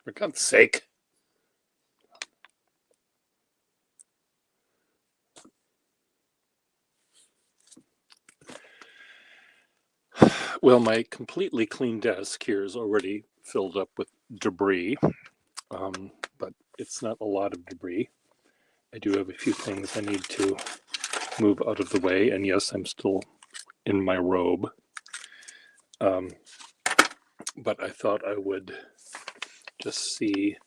For God's sake. Well, my completely clean desk here is already filled up with debris, but it's not a lot of debris. I do have a few things I need to move out of the way, and yes, I'm still in my robe. But I thought I would just see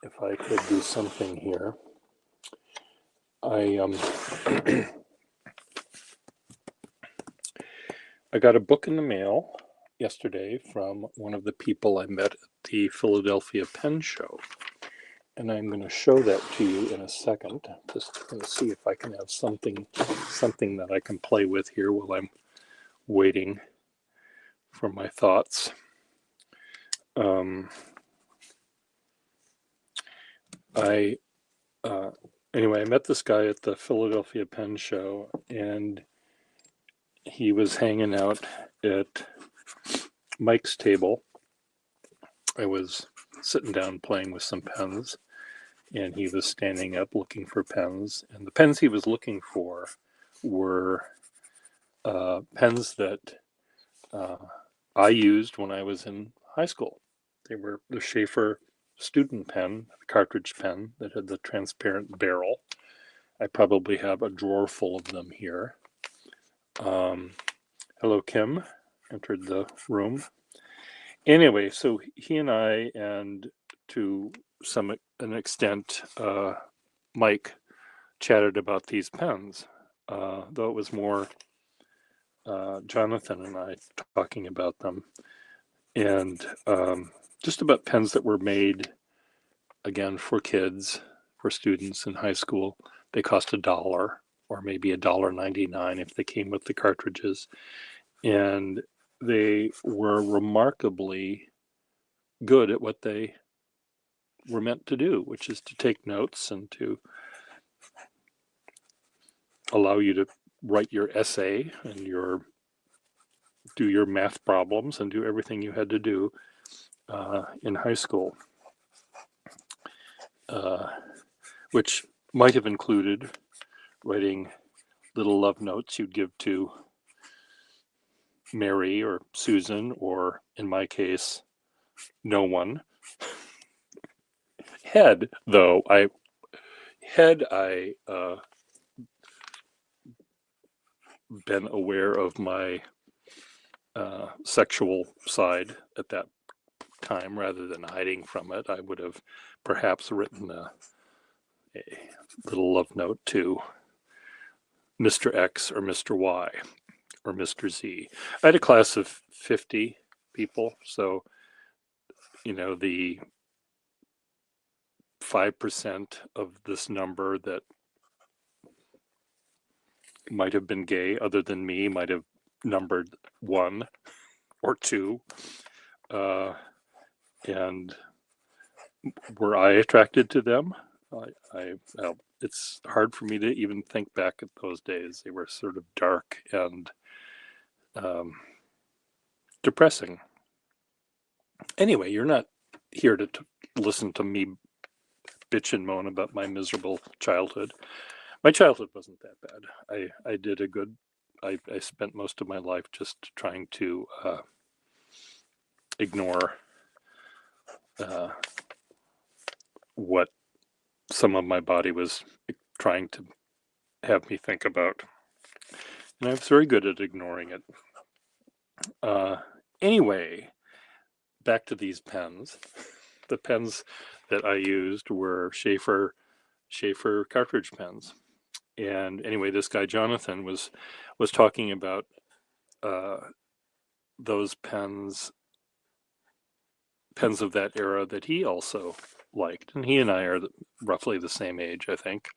if I could do something here. I got a book in the mail yesterday from one of the people I met at the Philadelphia Pen Show. And I'm going to show that to you in a second. Just going to see if I can have something that I can play with here while I'm waiting for my thoughts. Anyway, I met this guy at the Philadelphia Pen Show, and he was hanging out at Mike's table. I was sitting down playing with some pens, and he was standing up looking for pens. And the pens he was looking for were pens that I used when I was in high school. They were the Schaefer student pen, the cartridge pen that had the transparent barrel. I probably have a drawer full of them here. Hello, Kim, entered the room. Anyway, so he and I, and to an extent, Mike, chatted about these pens, though it was more Jonathan and I talking about them, and just about pens that were made, again, for kids, for students in high school. They cost $1 or maybe $1.99 if they came with the cartridges. And they were remarkably good at what they were meant to do, which is to take notes and to allow you to write your essay and do your math problems and do everything you had to do in high school, which might have included writing little love notes you'd give to Mary or Susan, or in my case, no one. Had I been aware of my sexual side at that time, rather than hiding from it, I would have perhaps written a little love note to Mr. X or Mr. Y or Mr. Z. I had a class of 50 people, so the 5% of this number that might have been gay, other than me, might have numbered 1 or 2. And were I attracted to them? It's hard for me to even think back at those days. They were sort of dark and depressing. Anyway, you're not here to listen to me bitch and moan about my miserable childhood. My childhood wasn't that bad. I did a good. I spent most of my life just trying to ignore what some of my body was trying to have me think about, and I was very good at ignoring it. Anyway, back to these pens. The pens that I used were Schaefer cartridge pens. And anyway, this guy Jonathan was talking about those pens of that era that he also liked, and he and I are roughly the same age, I think.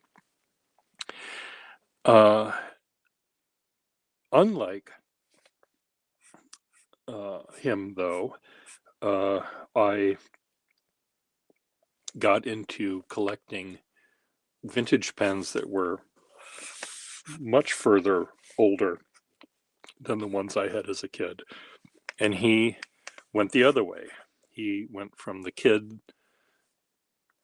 Unlike him, though, I got into collecting vintage pens that were much further older than the ones I had as a kid. And he went the other way. he went from the kid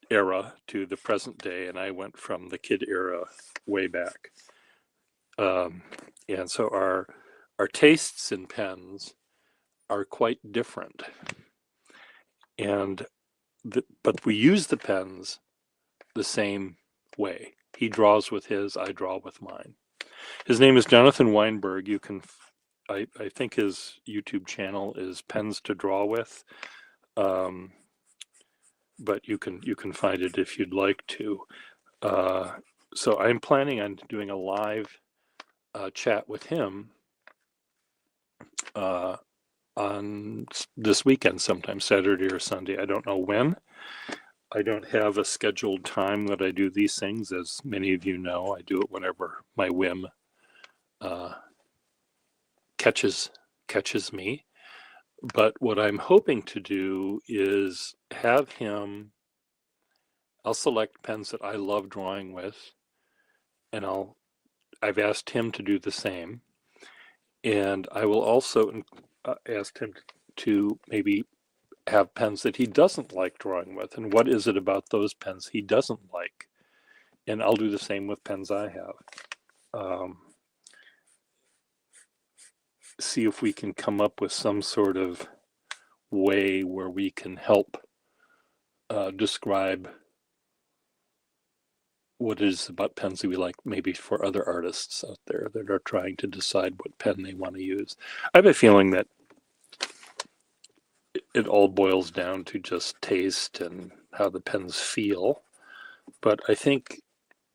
era to the present day, and I went from the kid era way back. And so our tastes in pens are quite different. And but we use the pens the same way. He draws with his, I draw with mine. His name is Jonathan Weinberg. You can, I think his YouTube channel is Pens to Draw With, but you can find it if you'd like to. So I'm planning on doing a live chat with him on this weekend, sometime Saturday or Sunday. I don't know when. I don't have a scheduled time that I do these things, as many of you know. I do it whenever my whim catches me. But what I'm hoping to do is have him, I'll select pens that I love drawing with, and I've asked him to do the same. And I will also ask him to maybe have pens that he doesn't like drawing with, and what is it about those pens he doesn't like. And I'll do the same with pens I have. See if we can come up with some sort of way where we can help describe what it is about pens that we like, maybe for other artists out there that are trying to decide what pen they want to use. I have a feeling that it all boils down to just taste and how the pens feel. But I think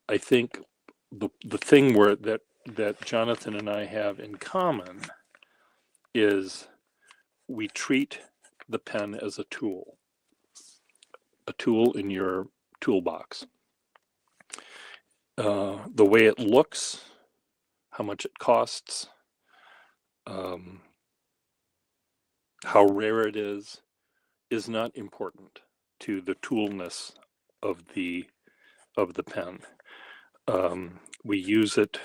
the thing that Jonathan and I have in common is we treat the pen as a tool in your toolbox. The way it looks, how much it costs, how rare it is not important to the toolness of the pen. We use it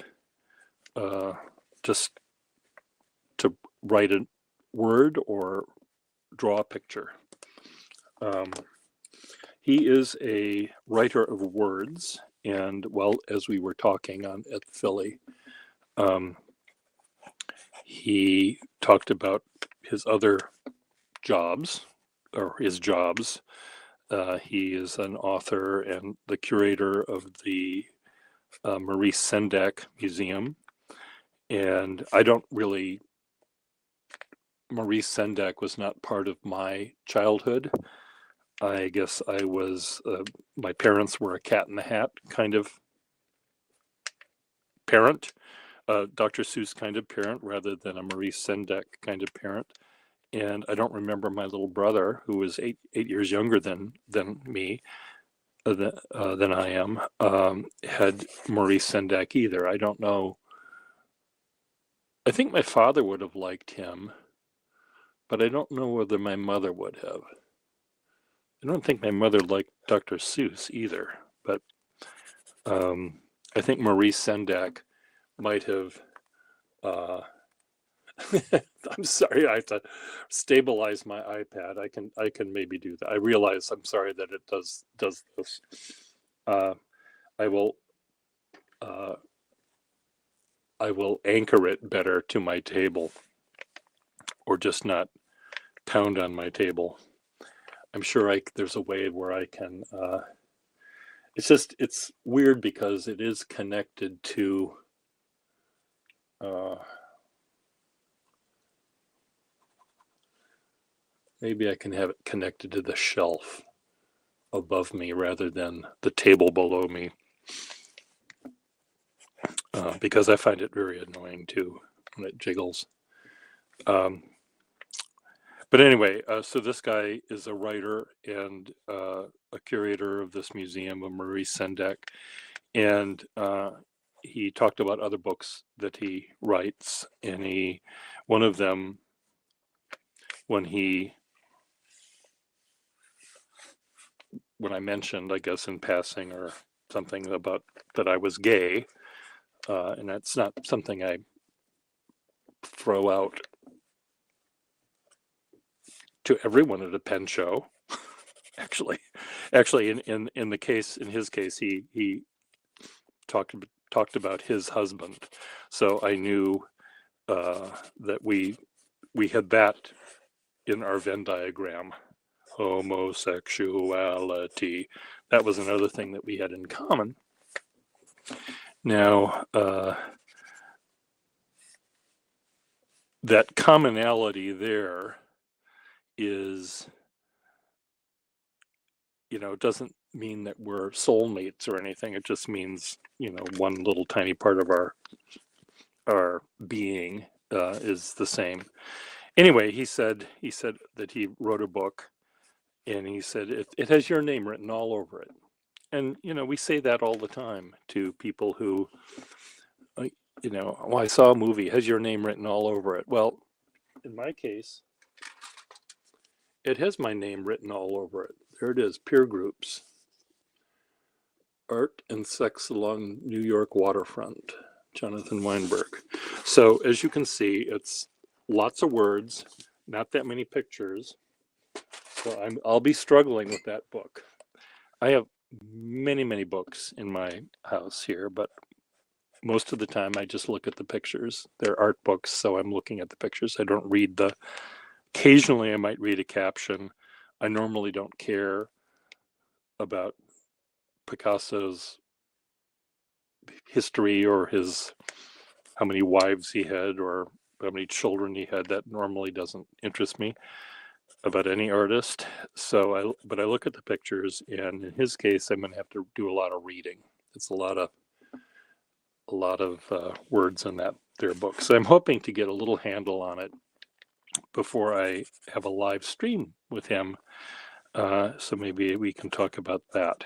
just to write a word or draw a picture. He is a writer of words, and well, as we were talking at Philly, he talked about his other jobs, or his jobs. He is an author and the curator of the Maurice Sendak Museum. And Maurice Sendak was not part of my childhood. I guess I was, my parents were a Cat in the Hat kind of parent, Dr. Seuss kind of parent, rather than a Maurice Sendak kind of parent. And I don't remember my little brother, who was eight years younger than me, than I am, had Maurice Sendak either. I don't know. I think my father would have liked him, but I don't know whether my mother would have. I don't think my mother liked Dr. Seuss either, but I think Maurice Sendak might have. I'm sorry, I have to stabilize my iPad. I can maybe do that. I realize, I'm sorry that it does this. I will anchor it better to my table, or just not pound on my table. I'm sure there's a way where I can. It's weird because it is connected to. Maybe I can have it connected to the shelf above me rather than the table below me, because I find it very annoying too when it jiggles. But anyway, so this guy is a writer and a curator of this museum of Maurice Sendak, and he talked about other books that he writes, and one of them, when I mentioned, I guess in passing or something about that I was gay, and that's not something I throw out to everyone at a pen show. Actually, in the case, in his case, he talked about his husband, so I knew that we had that in our Venn diagram. Homosexuality. That was another thing that we had in common. Now, that commonality there is, it doesn't mean that we're soulmates or anything. It just means, one little tiny part of our being is the same. Anyway, he said that he wrote a book, and he said it has your name written all over it. And we say that all the time to people who, I saw a movie, has your name written all over it. Well, in my case, it has my name written all over it. There it is, Peer Groups, Art and Sex Along New York Waterfront, Jonathan Weinberg. So as you can see, it's lots of words, not that many pictures. So I'll be struggling with that book. I have many, many books in my house here, but most of the time I just look at the pictures. They're art books, so I'm looking at the pictures. I don't read occasionally I might read a caption. I normally don't care about Picasso's history or how many wives he had or how many children he had. That normally doesn't interest me about any artist. But I look at the pictures, and in his case, I'm going to have to do a lot of reading. It's a lot of words in their book. So I'm hoping to get a little handle on it before I have a live stream with him. So maybe we can talk about that.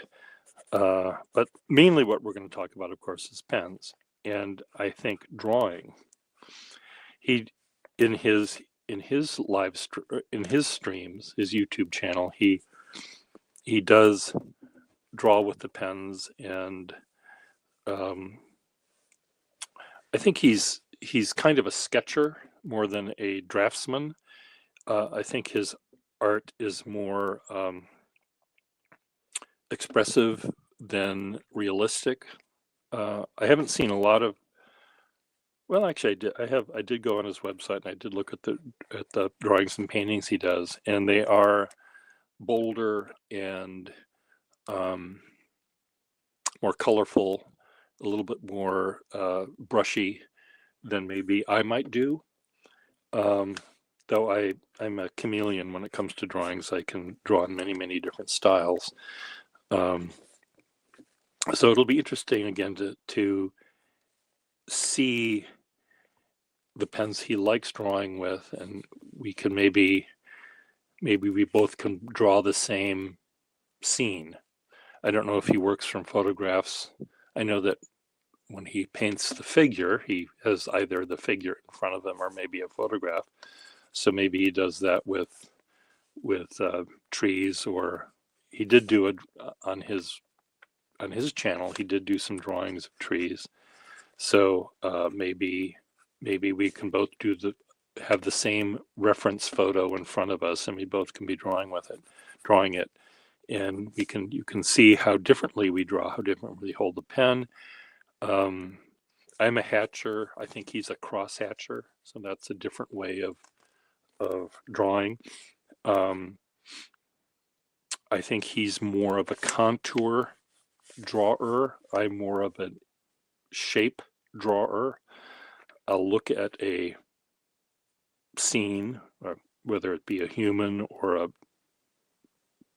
But mainly what we're going to talk about, of course, is pens. And I think drawing. In his streams, his YouTube channel, he does draw with the pens, and I think he's kind of a sketcher more than a draftsman. I think his art is more expressive than realistic. I haven't seen a lot of. Well, actually, I did go on his website, and I did look at the drawings and paintings he does, and they are bolder and more colorful, a little bit more brushy than maybe I might do. Though I'm a chameleon when it comes to drawings. I can draw in many, many different styles. So it'll be interesting again to see the pens he likes drawing with, and we can maybe we both can draw the same scene. I don't know if he works from photographs. I know that when he paints the figure, he has either the figure in front of him or maybe a photograph. So maybe he does that with trees, or he did do it on his channel. He did do some drawings of trees. So maybe we can both have the same reference photo in front of us, and we both can be drawing it, and you can see how differently we draw, how differently we hold the pen. I'm a hatcher. I think he's a cross hatcher, so that's a different way of drawing. I think he's more of a contour drawer. I'm more of a shape drawer. I'll look at a scene, whether it be a human or a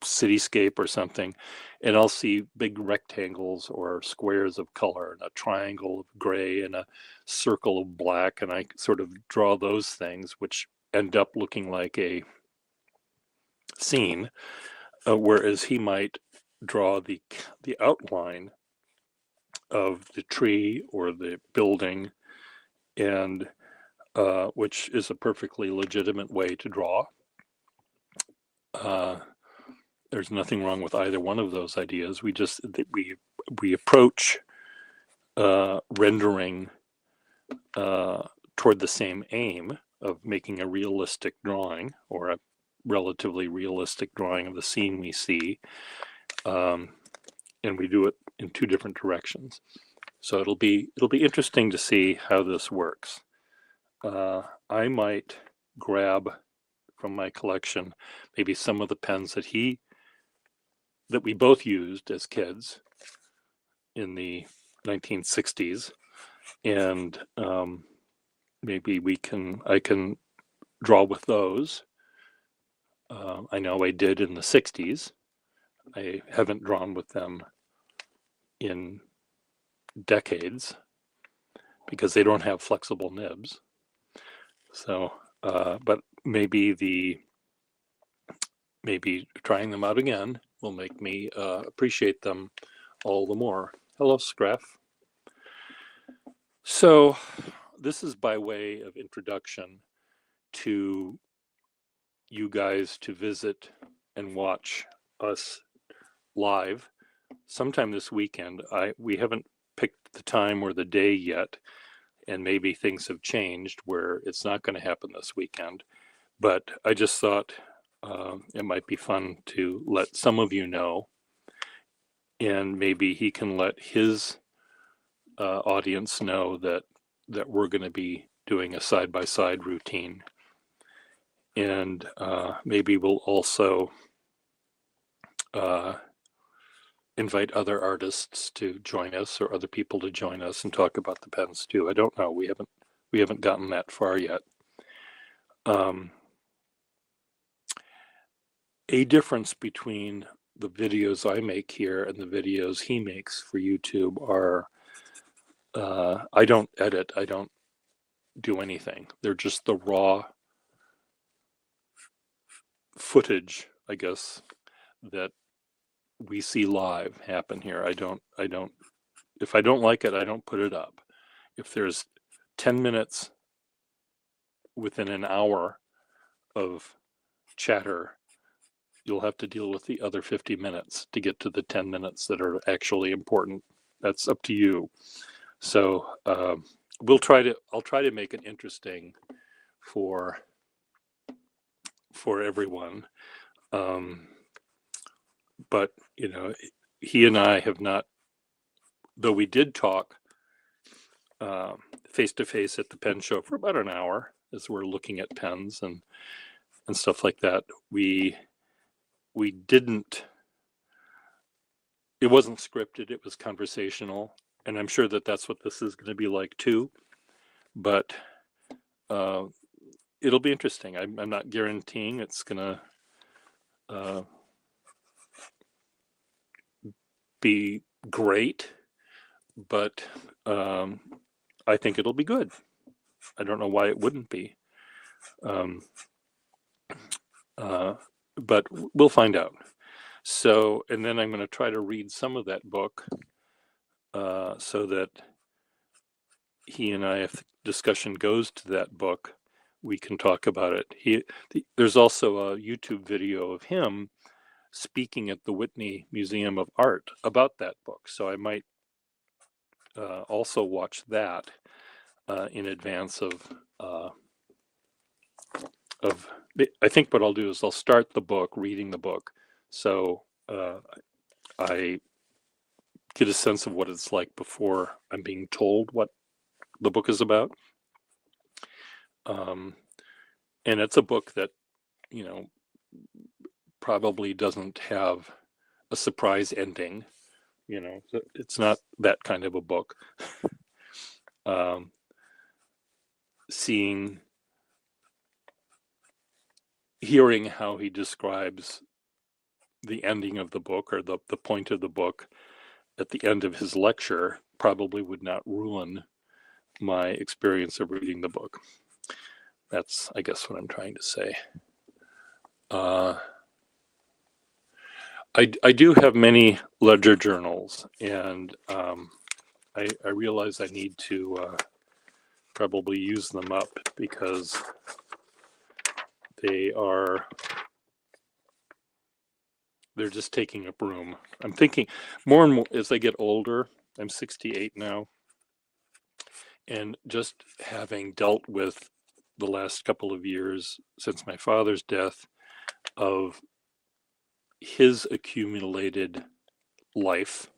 cityscape or something, and I'll see big rectangles or squares of color and a triangle of gray and a circle of black, and I sort of draw those things, which end up looking like a scene, whereas he might draw the outline of the tree or the building, and which is a perfectly legitimate way to draw. There's nothing wrong with either one of those ideas. We approach rendering toward the same aim of making a realistic drawing or a relatively realistic drawing of the scene we see. And we do it in two different directions. So it'll be interesting to see how this works. I might grab from my collection maybe some of the pens that we both used as kids in the 1960s, and maybe I can draw with those. I know I did in the 60s. I haven't drawn with them in decades because they don't have flexible nibs. So, but maybe trying them out again will make me appreciate them all the more. Hello, Scruff. So this is by way of introduction to you guys to visit and watch us live sometime this weekend. We haven't picked the time or the day yet, and maybe things have changed where it's not going to happen this weekend. But I just thought it might be fun to let some of you know, and maybe he can let his audience know that we're going to be doing a side-by-side routine. And maybe we'll also invite other artists to join us, or other people to join us and talk about the pens too. I don't know. We haven't gotten that far yet. A difference between the videos I make here and the videos he makes for YouTube are I don't edit. I don't do anything. They're just the raw footage, I guess, that we see live happen here. If I don't like it, I don't put it up. If there's 10 minutes within an hour of chatter, you'll have to deal with the other 50 minutes to get to the 10 minutes that are actually important. That's up to you. So I'll try to make it interesting for everyone. But he and I have not, though we did talk face to face at the pen show for about an hour as we're looking at pens and stuff like that. We didn't, it wasn't scripted, it was conversational, and I'm sure that that's what this is going to be like too. But it'll be interesting. I'm not guaranteeing it's gonna be great, but I think it'll be good. I don't know why it wouldn't be. But we'll find out. So, and then I'm going to try to read some of that book so that he and I, if the discussion goes to that book, we can talk about it. There's also a YouTube video of him speaking at the Whitney Museum of Art about that book. So I might also watch that in advance of I think what I'll do is I'll start the book, reading the book, so I get a sense of what it's like before I'm being told what the book is about. And it's a book that, probably doesn't have a surprise ending. It's not that kind of a book. Hearing how he describes the ending of the book, or the point of the book at the end of his lecture, probably would not ruin my experience of reading the book. That's, I guess, what I'm trying to say. I do have many ledger journals, and I realize I need to probably use them up because they're just taking up room. I'm thinking more and more as I get older. I'm 68 now, and just having dealt with the last couple of years since my father's death, of his accumulated life,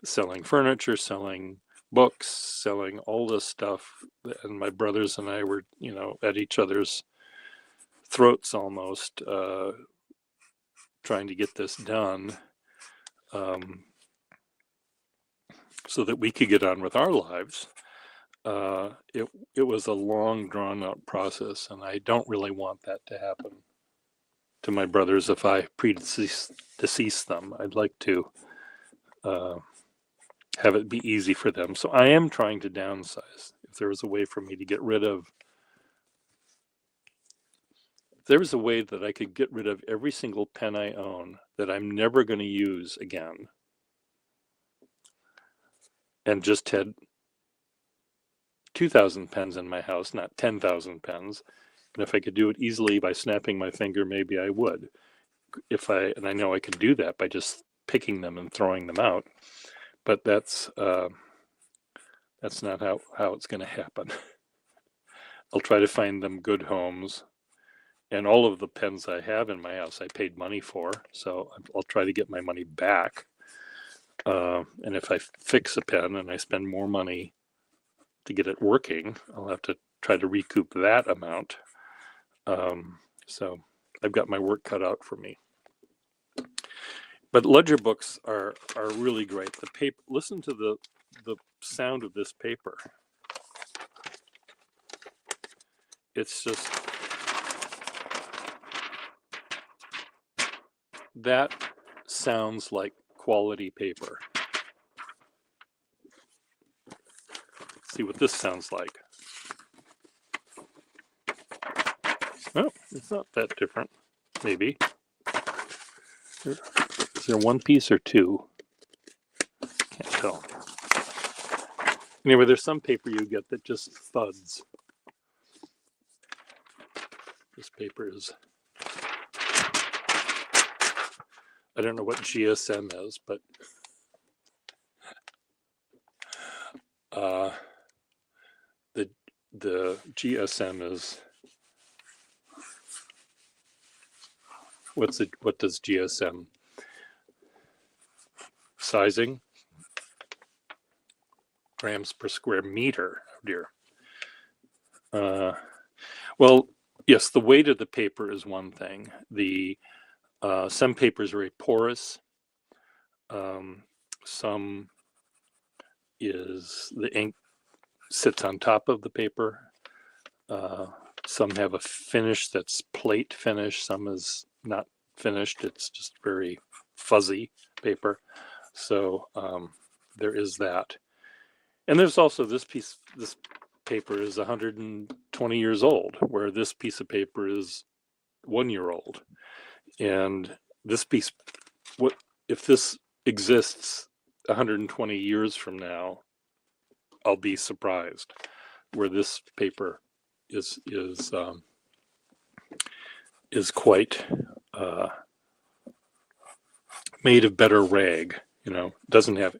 selling furniture, selling books, selling all this stuff. And my brothers and I were, at each other's throats almost, trying to get this done, so that we could get on with our lives. It was a long, drawn out process, and I don't really want that to happen to my brothers if I predecease them. I'd like to have it be easy for them. So I am trying to downsize. If there was a way for me to get rid of, if there was a way that I could get rid of every single pen I own that I'm never going to use again, and just had 2,000 pens in my house, not 10,000 pens. And if I could do it easily by snapping my finger, maybe I would. And I know I could do that by just picking them and throwing them out. But that's not how it's going to happen. I'll try to find them good homes. And all of the pens I have in my house, I paid money for. So I'll try to get my money back. And if I fix a pen and I spend more money to get it working, I'll have to try to recoup that amount. So I've got my work cut out for me. But ledger books are really great. The paper. Listen to the sound of this paper. It's just that sounds like quality paper. See what this sounds like. Oh, it's not that different. Maybe. Is there one piece or two? Can't tell. Anyway, there's some paper you get that just thuds. This paper is, I don't know what GSM is, but the GSM is, what does GSM? Sizing? Grams per square meter. Oh dear. Well, yes, the weight of the paper is one thing. Some papers are very porous. Some is the ink sits on top of the paper. Some have a finish that's plate finish. Some is not finished. It's just very fuzzy paper. So there is that. And there's also this paper is 120 years old, where this piece of paper is 1 year old. And this piece, what if this exists 120 years from now, I'll be surprised, where this paper is quite made of better rag, doesn't have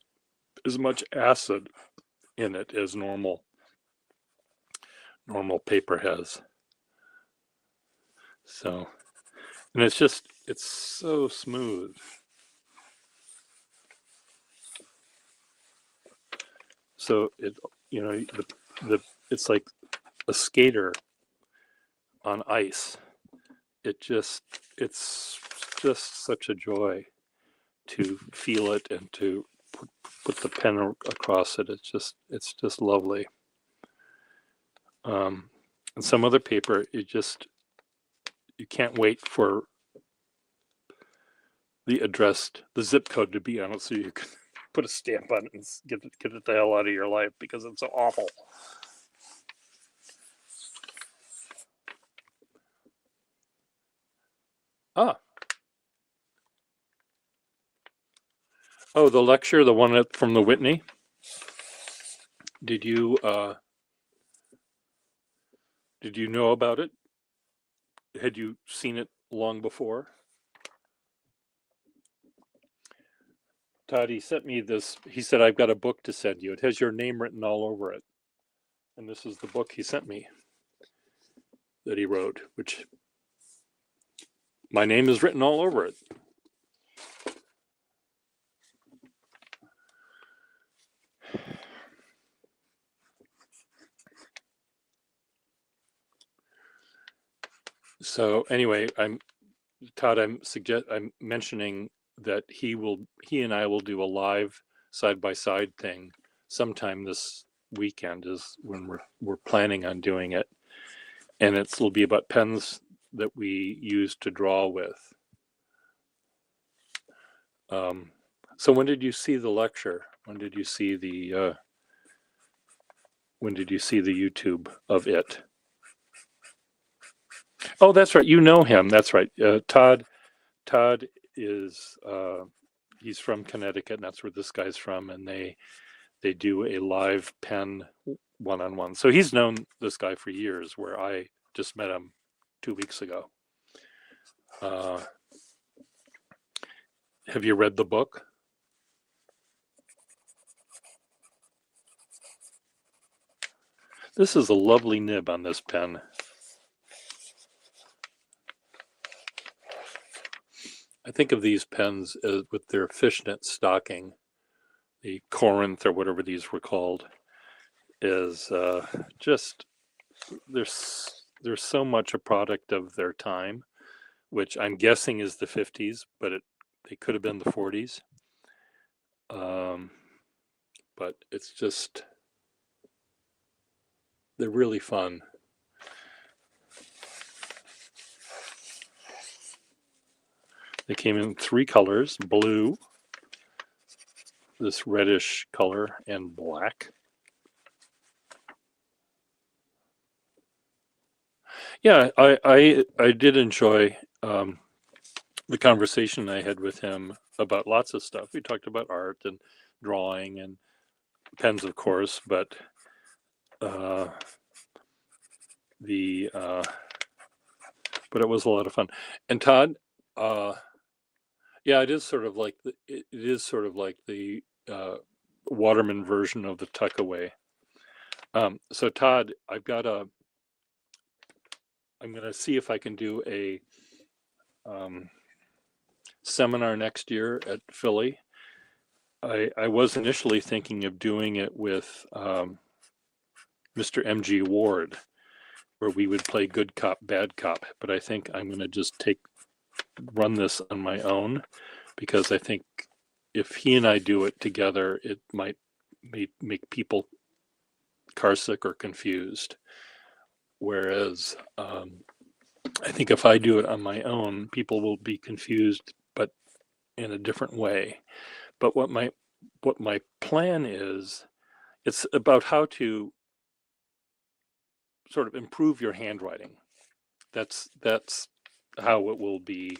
as much acid in it as normal paper has. So, and it's so smooth. So it's like a skater on ice. It's just such a joy to feel it and to put the pen across it. It's just lovely. And some other paper, you can't wait for the zip code to be on it so you can put a stamp on it and get it the hell out of your life, because it's so awful. Oh, the lecture, the one from the Whitney. Did you know about it? Had you seen it long before? Todd, he sent me this. He said, I've got a book to send you. It has your name written all over it. And this is the book he sent me that he wrote, which My name is written all over it. So anyway, I'm mentioning that he and I will do a live side by side thing sometime this weekend is when we're planning on doing it, and it'll be about pens that we use to draw with. So when did you see the lecture? When did you see the YouTube of it? Oh, that's right. You know him. That's right. Todd is he's from Connecticut, and that's where this guy's from, and they do a live pen one-on-one. So he's known this guy for years, where I just met him 2 weeks ago. Have you read the book? This is a lovely nib on this pen. I think of these pens as with their fishnet stocking, the Corinth or whatever these were called, is just they're so much a product of their time, which I'm guessing is the 50s, but they could have been the 40s. But it's just, they're really fun. They came in 3 colors: blue, this reddish color, and black. Yeah, I did enjoy the conversation I had with him about lots of stuff. We talked about art and drawing and pens, of course, but but it was a lot of fun. And Todd, yeah, it is sort of like the Waterman version of the Tuckaway. So Todd, I'm gonna see if I can do a seminar next year at Philly. I was initially thinking of doing it with Mr. M.G. Ward, where we would play good cop, bad cop. But I think I'm going to just run this on my own, because I think if he and I do it together, it might make people carsick or confused. Whereas I think if I do it on my own, people will be confused, but in a different way. But what my plan is, it's about how to sort of improve your handwriting. That's how it will be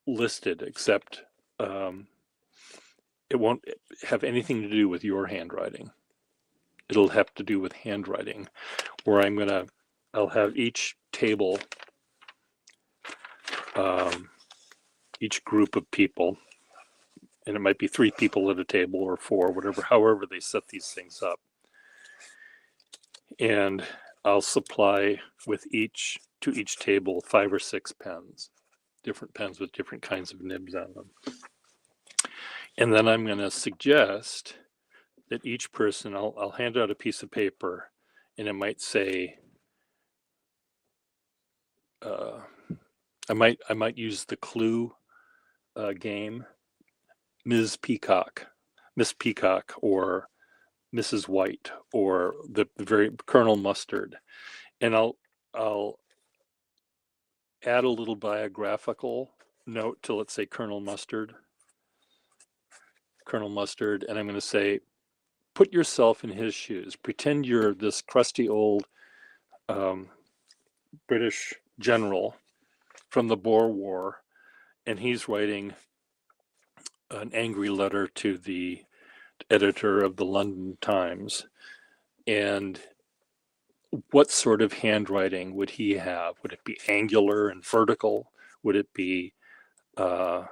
listed, except it won't have anything to do with your handwriting. It'll have to do with handwriting, where I'll have each table, each group of people, and it might be 3 people at a table or 4, however they set these things up. And I'll supply to each table 5 or 6 pens, different pens with different kinds of nibs on them. And then I'm going to suggest that each person, I'll hand out a piece of paper, and it might say, I might use the clue game, Miss Peacock, or Mrs. White, or the very Colonel Mustard, and I'll add a little biographical note to, let's say, Colonel Mustard, and I'm going to say, put yourself in his shoes. Pretend you're this crusty old British general from the Boer War, and he's writing an angry letter to the editor of the London Times. And what sort of handwriting would he have? Would it be angular and vertical? Would it be how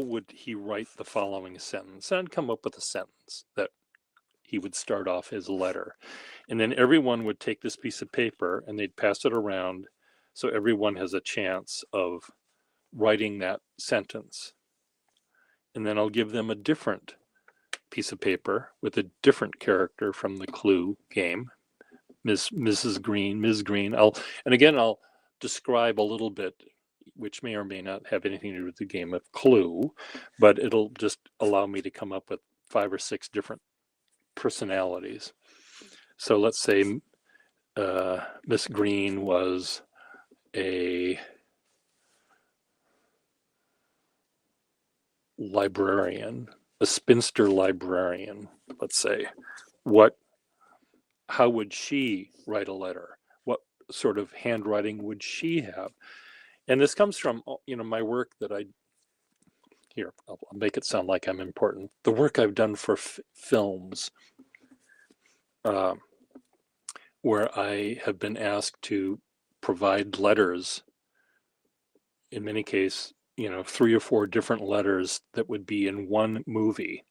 would he write the following sentence? And I'd come up with a sentence that he would start off his letter. And then everyone would take this piece of paper and they'd pass it around so everyone has a chance of writing that sentence. And then I'll give them a different piece of paper with a different character from the Clue game, Mrs. Green, Ms. Green. I'll describe a little bit, which may or may not have anything to do with the game of Clue, but it'll just allow me to come up with 5 or 6 different personalities. So let's say Miss Green was a librarian, a spinster librarian, let's say. How would she write a letter? What sort of handwriting would she have? And this comes from, my work that I'll make it sound like I'm important. The work I've done for films, where I have been asked to provide letters, in many cases, 3 or 4 different letters that would be in one movie.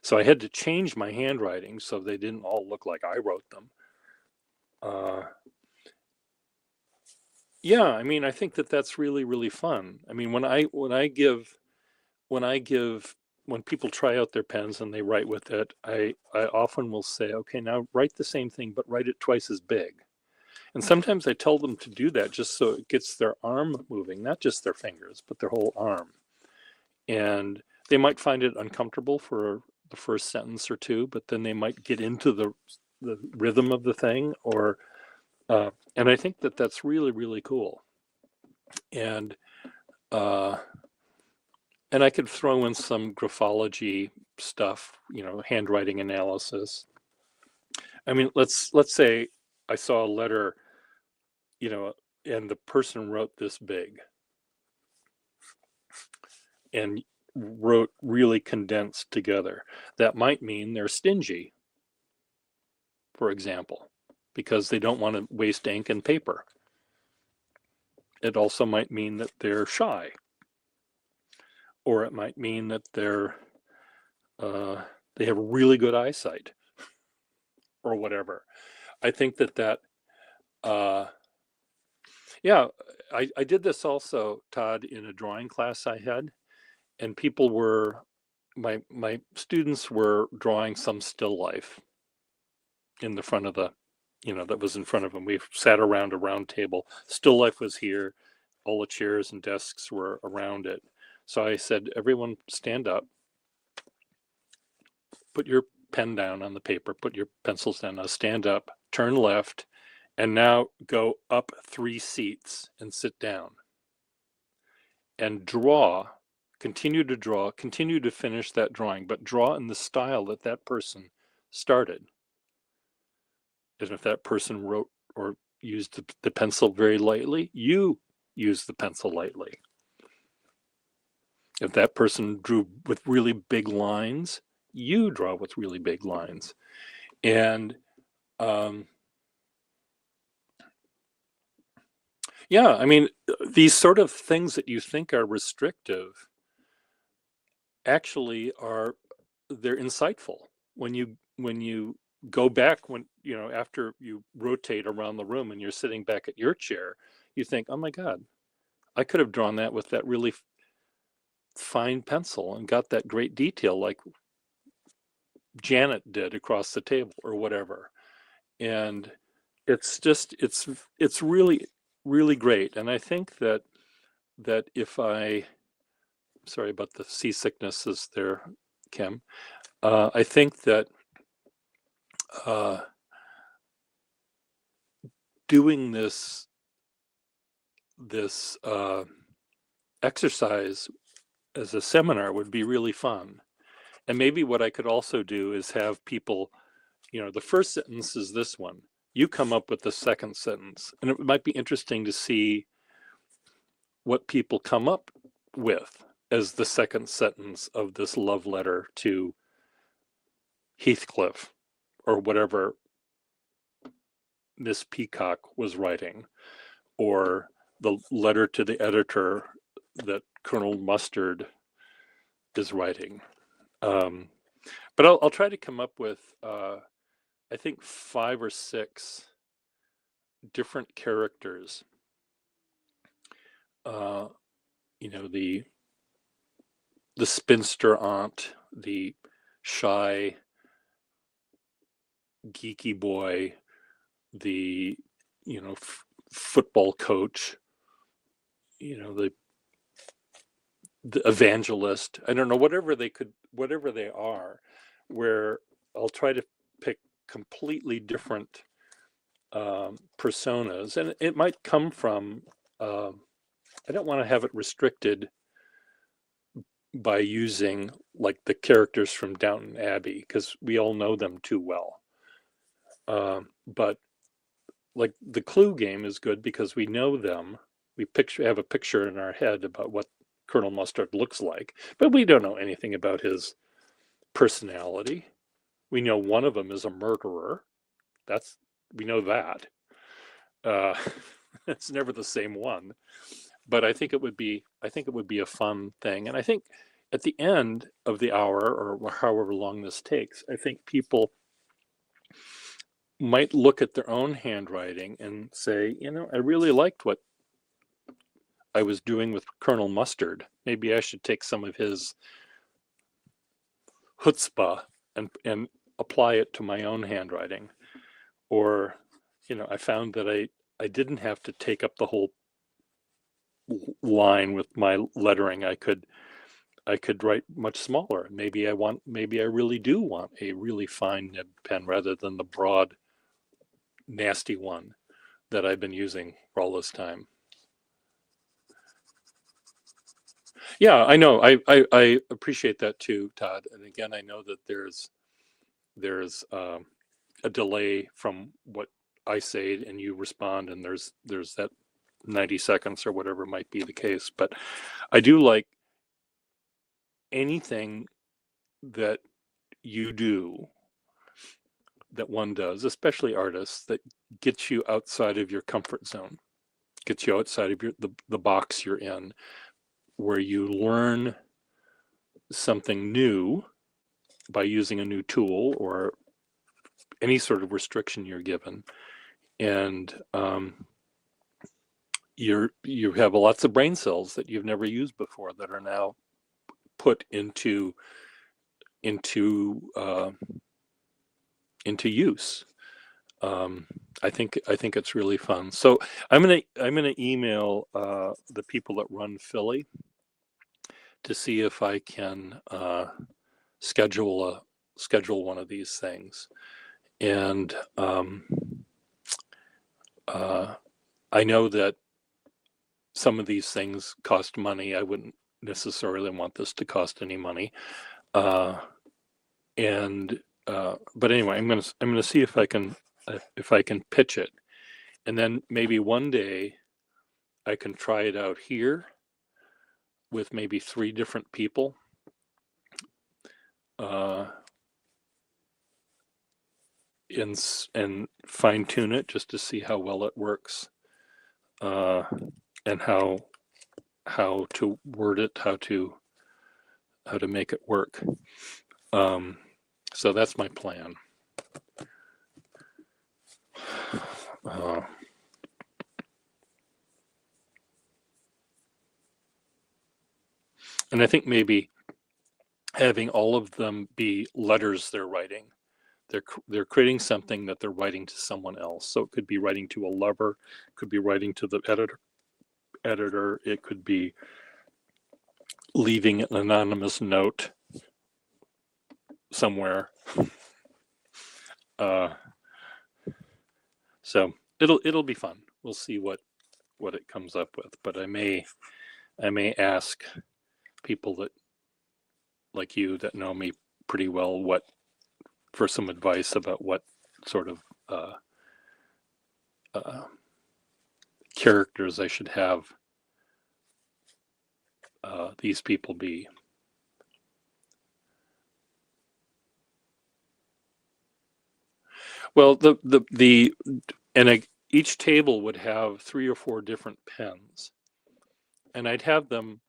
So I had to change my handwriting so they didn't all look like I wrote them. Yeah, I mean, I think that that's really, really fun. I mean, when people try out their pens and they write with it, I often will say, okay, now write the same thing, but write it twice as big. And sometimes I tell them to do that just so it gets their arm moving, not just their fingers, but their whole arm. And they might find it uncomfortable for the first sentence or two, but then they might get into the rhythm of the thing, and I think that that's really, really cool. And I could throw in some graphology stuff, handwriting analysis. I mean, let's say I saw a letter, and the person wrote this big and wrote really condensed together. That might mean they're stingy, for example, because they don't want to waste ink and paper. It also might mean that they're shy, or it might mean that they have really good eyesight, or whatever. I think that yeah, I did this also, Todd, in a drawing class I had, and my students were drawing some still life in the front of that was in front of them. We sat around a round table. Still life was here. All the chairs and desks were around it. So I said, everyone stand up, put your pen down on the paper, put your pencils down, now stand up, turn left, and now go up 3 seats and sit down. And continue to finish that drawing, but draw in the style that that person started. And if that person wrote or used the pencil very lightly, you use the pencil lightly. If that person drew with really big lines, you draw with really big lines. And yeah, I mean, these sort of things that you think are restrictive actually they're insightful when you go back, after you rotate around the room and you're sitting back at your chair, you think, oh my God, I could have drawn that with that really fine pencil and got that great detail like Janet did across the table or whatever. And it's really, really great. And I think that sorry about the seasicknesses there, Kim. I think that doing this exercise as a seminar would be really fun. And maybe what I could also do is have people, the first sentence is this one. You come up with the second sentence. And it might be interesting to see what people come up with as the second sentence of this love letter to Heathcliff, or whatever Miss Peacock was writing, or the letter to the editor that Colonel Mustard is writing. But I'll try to come up with, I think, 5 or 6 different characters you know, the spinster aunt, the shy geeky boy, the, you know, football coach, you know, the evangelist. I don't know, whatever they are, where I'll try to pick completely different personas, and it might come from. I don't want to have it restricted by using like the characters from Downton Abbey because we all know them too well. But like the Clue game is good because we know them. We have a picture in our head about what Colonel Mustard looks like, but we don't know anything about his personality. We know one of them is a murderer. We know that. Uh, it's never the same one. But I think it would be a fun thing. And I think at the end of the hour or however long this takes, I think people might look at their own handwriting and say, you know, I really liked what I was doing with Colonel Mustard. Maybe I should take some of his chutzpah and apply it to my own handwriting. Or, you know, I found that I didn't have to take up the whole line with my lettering. I could write much smaller. Maybe I really do want a really fine nib pen rather than the broad, nasty one that I've been using for all this time. Yeah, I know. I appreciate that too, Todd. And again, I know that there's a delay from what I say and you respond, and there's that 90 seconds or whatever might be the case. But I do like anything that you do, that one does, especially artists, that gets you outside of your comfort zone, gets you outside of the box you're in, where you learn something new by using a new tool or any sort of restriction you're given, and you have lots of brain cells that you've never used before that are now put into use. I think it's really fun. So I'm gonna email the people that run Philly to see if I can schedule one of these things. And I know that some of these things cost money. I wouldn't necessarily want this to cost any money. But anyway, I'm gonna see if I can pitch it, and then maybe one day I can try it out here with maybe 3 different people. And fine tune it just to see how well it works, and how to word it, how to make it work. So that's my plan. And I think maybe having all of them be letters they're writing. They're creating something that they're writing to someone else. So it could be writing to a lover, it could be writing to the editor, it could be leaving an anonymous note somewhere. So it'll be fun. We'll see what it comes up with. But I may ask people that, like you, that know me pretty well, for some advice about what sort of characters I should have these people be. Well, each table would have 3 or 4 different pens, and I'd have them.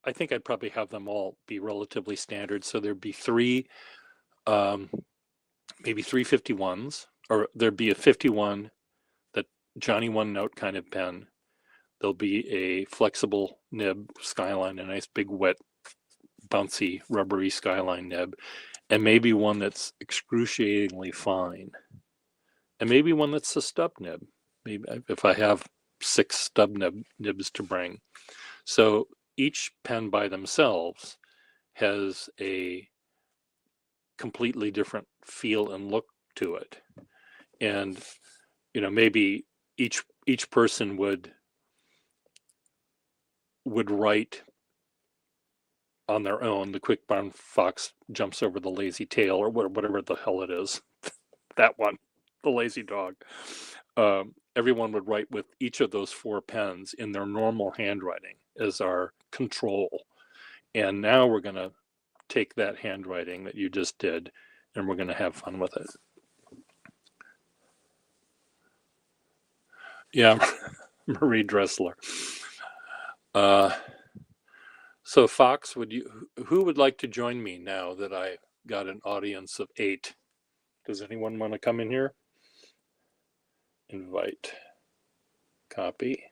I think I'd probably have them all be relatively standard. So there'd be 3, maybe 3 51s, or there'd be a 51, that Johnny One Note kind of pen. there'll be a flexible nib Skyline, a nice big wet, bouncy, rubbery Skyline nib, and maybe one that's excruciatingly fine, and maybe one that's a stub nib. Maybe if I have 6 stub nibs to bring. So each pen by themselves has a completely different feel and look to it. And, maybe each person would write on their own. The Quick Brown Fox jumps over the lazy tail, or whatever the hell it is. That one, the lazy dog. Everyone would write with each of those 4 pens in their normal handwriting as our control. And now we're going to take that handwriting that you just did, and we're going to have fun with it. Yeah, Marie Dressler. So Fox, who would like to join me now that I got an audience of 8? Does anyone want to come in here? Invite. Copy.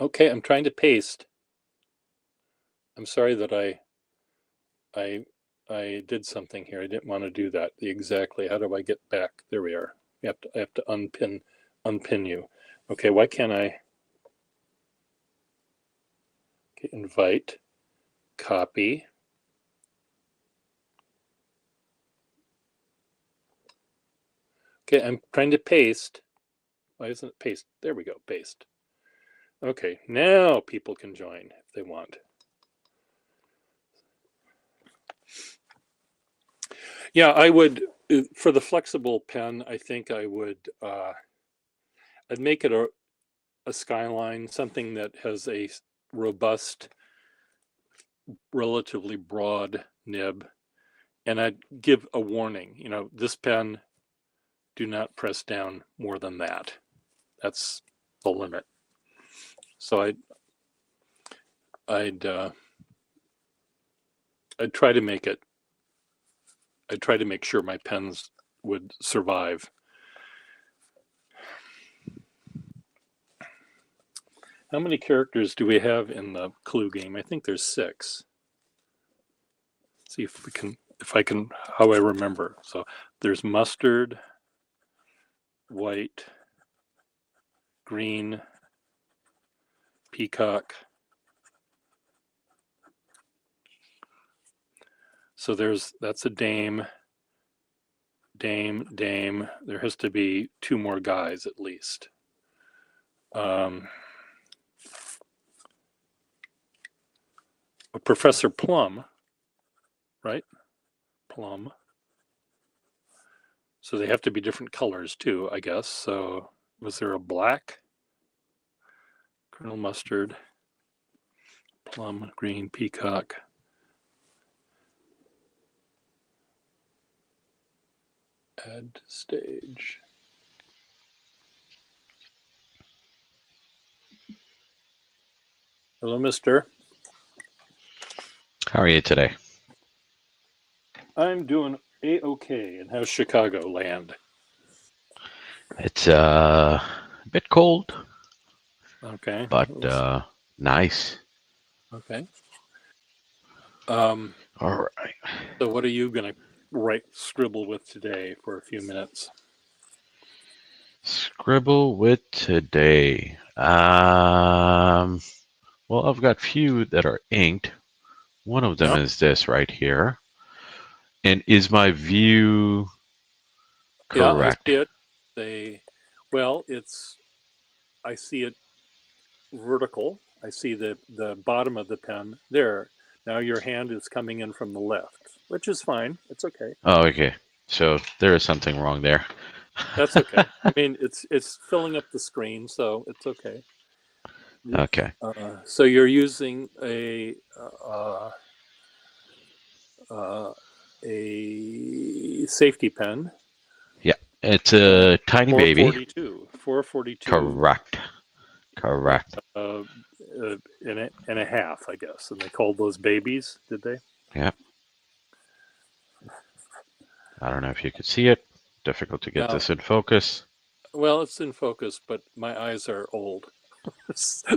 Okay, I'm trying to paste. I'm sorry that I did something here. I didn't want to do that. Exactly. How do I get back? There we are. I have to unpin you. Okay, why can't I? Okay, invite, copy. Okay, I'm trying to paste. Why isn't it paste? There we go, paste. Okay, now people can join if they want. Yeah, I would, for the flexible pen, I think I would, I'd make it a Skyline, something that has a robust, relatively broad nib. And I'd give a warning, this pen, do not press down more than that. That's the limit. So I'd try to make it, I'd try to make sure my pens would survive. How many characters do we have in the clue game? I think there's 6. Let's see if I can, how I remember. So there's mustard, white, green, peacock. So that's a dame. There has to be 2 more guys at least. Professor Plum, right? Plum. So they have to be different colors too, I guess. So was there a black? Colonel Mustard, plum, green, peacock. Add stage. Hello, mister. How are you today? I'm doing A-okay. And how's Chicago land? It's a bit cold. Okay. But nice. Okay. All right. So what are you going to scribble with today for a few minutes? Scribble with today. Well, I've got few that are inked. One of them is this right here. And is my view correct? Yeah, I see it. I see it vertical. I see the bottom of the pen there. Now your hand is coming in from the left, which is fine. It's okay. Oh, okay. So there is something wrong there. That's okay. I mean, it's filling up the screen, so it's okay. Okay. So you're using a safety pen. Yeah, it's a tiny baby. 442. Correct. And a half, I guess. And they called those babies, did they? Yeah. I don't know if you could see it. Difficult to get Now, this in focus. well, it's in focus, but my eyes are old.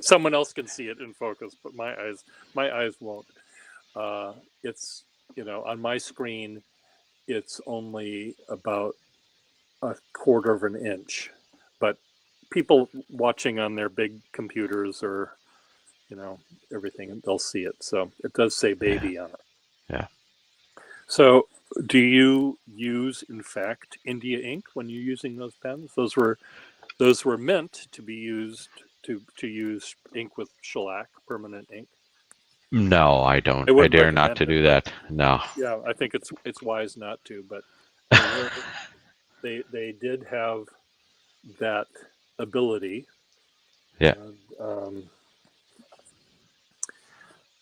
Someone else can see it in focus, but my eyes won't. It's, on my screen, it's only about a quarter of an inch, but people watching on their big computers or, everything, they'll see it. So it does say Yeah, baby on it. yeah. So do you use, in fact, India ink when you're using those pens? Those were meant to be used to use ink with shellac, permanent ink. No, I don't. I I wouldn't dare not recommend to it, do but that. No. yeah, I think it's wise not to. But they were they did have that ability, Yeah. and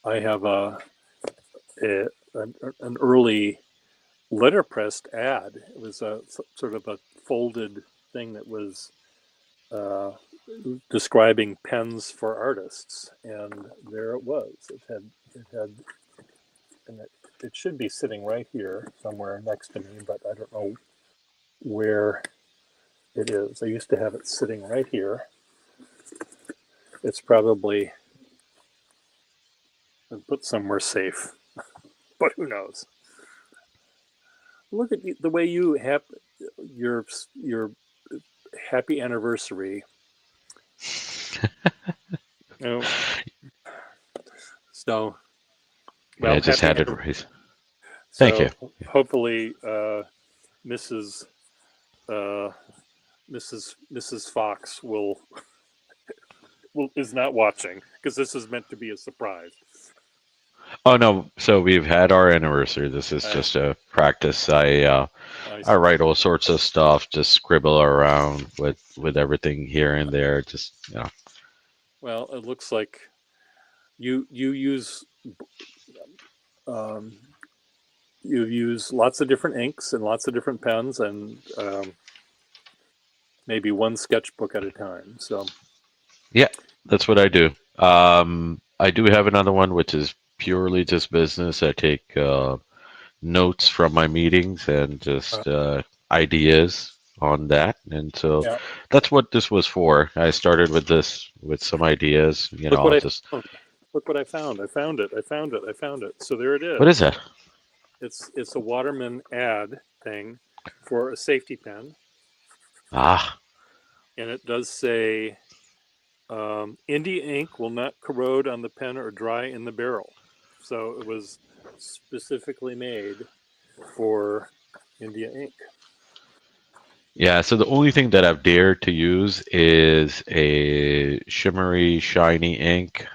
I have a an early letterpressed ad. It was a sort of a folded thing that was uh, describing pens for artists, and there it was. It had, and it should be sitting right here somewhere next to me, but I don't know where it is. I used to have it sitting right here. It's probably been put somewhere safe, but who knows? Look at the way you have your happy anniversary. You know, so Yeah, I well, just happy had it anniversary. raised. Thank you. So hopefully, Mrs. Uh, Mrs. Fox is not watching because this is meant to be a surprise. Oh no, so we've had our anniversary. This is I just a practice. I see. write all sorts of stuff, just scribble around with everything here and there. Just Well, it looks like you use um, you use lots of different inks and lots of different pens and maybe one sketchbook at a time. So yeah, that's what I do. I do have another one which is purely just business. I take notes from my meetings and uh, just ideas on that. And so yeah, that's what this was for. I started with this with some ideas. look what I'll I just, found. Look what I found. I found it. I found it. I found it. So there it what is is. that? It's a Waterman ad thing for a safety pen, Ah, and it does say India ink will not corrode on the pen or dry in the barrel. So it was specifically made for India ink. yeah. So the only thing that I've dared to use is a shimmery, shiny ink,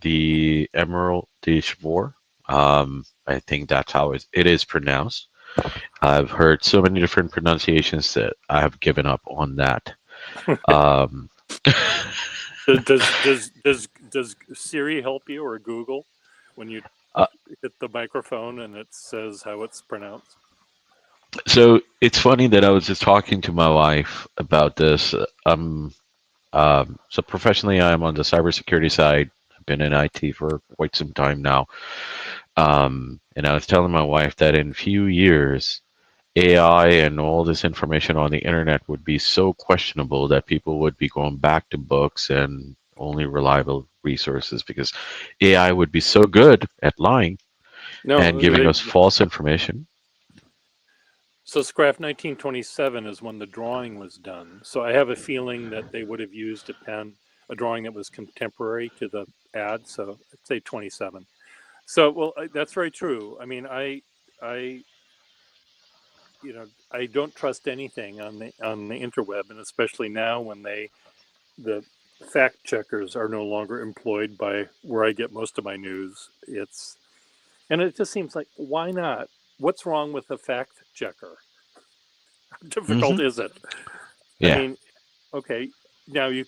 the Emerald de Chivor. I think that's how it is pronounced. I've heard so many different pronunciations that I have given up on that. Um, Does Siri help you or Google when you uh, hit the microphone and it says how it's pronounced? so it's funny that I was just talking to my wife about this. So professionally, I'm on the cybersecurity side. I've been in IT for quite some time now. And I was telling my wife that in a few years, AI and all this information on the internet would be so questionable that people would be going back to books and only reliable resources because AI would be so good at lying and No, giving us false information. so Scraft 1927 is when the drawing was done. So I have a feeling that they would have used a drawing that was contemporary to the ad. So I'd say 27. So well, that's very true. I mean, I, I don't trust anything on the interweb, and especially now when the fact checkers are no longer employed by where I get most of my news. And it just seems like, why not? What's wrong with a fact checker? How Hmm. difficult is it? I Yeah. mean, okay, now you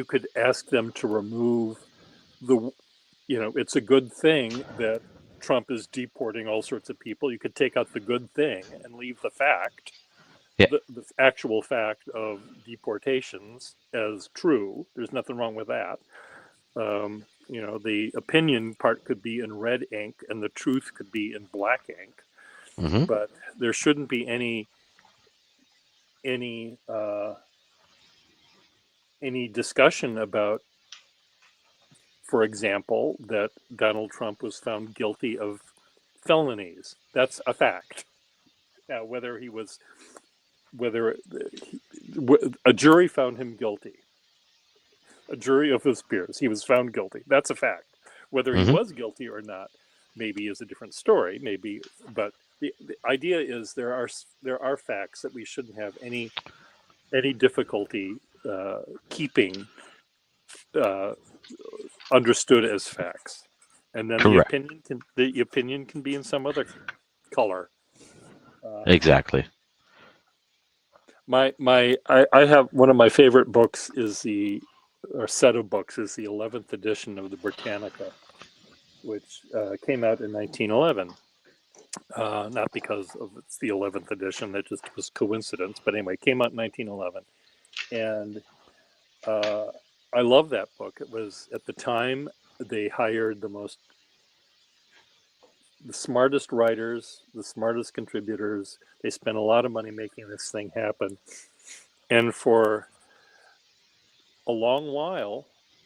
could ask them to remove the, it's a good thing that Trump is deporting all sorts of people. You could take out the good thing and leave the fact, Yeah. the actual fact of deportations as true. There's nothing wrong with that. the opinion part could be in red ink and the truth could be in black ink, Hmm. but there shouldn't be any any discussion about, for example, that Donald Trump was found guilty of felonies. That's a fact. Now, whether a jury found him guilty, a jury of his peers, he was found guilty. That's a fact. Whether he Hmm. was guilty or not, maybe is a different story. Maybe, but the idea is there are facts that we shouldn't have any difficulty keeping uh, understood as facts, and then the Correct. opinion can be in some other color. Uh, Exactly. I have one of my favorite books is or set of books is the 11th edition of the Britannica, which came out in 1911. Not because of it's the 11th edition, that just was coincidence. But anyway, it came out in 1911, and uh, I love that book. It was at the time they hired the smartest writers, the smartest contributors. They spent a lot of money making this thing happen, and for a long while,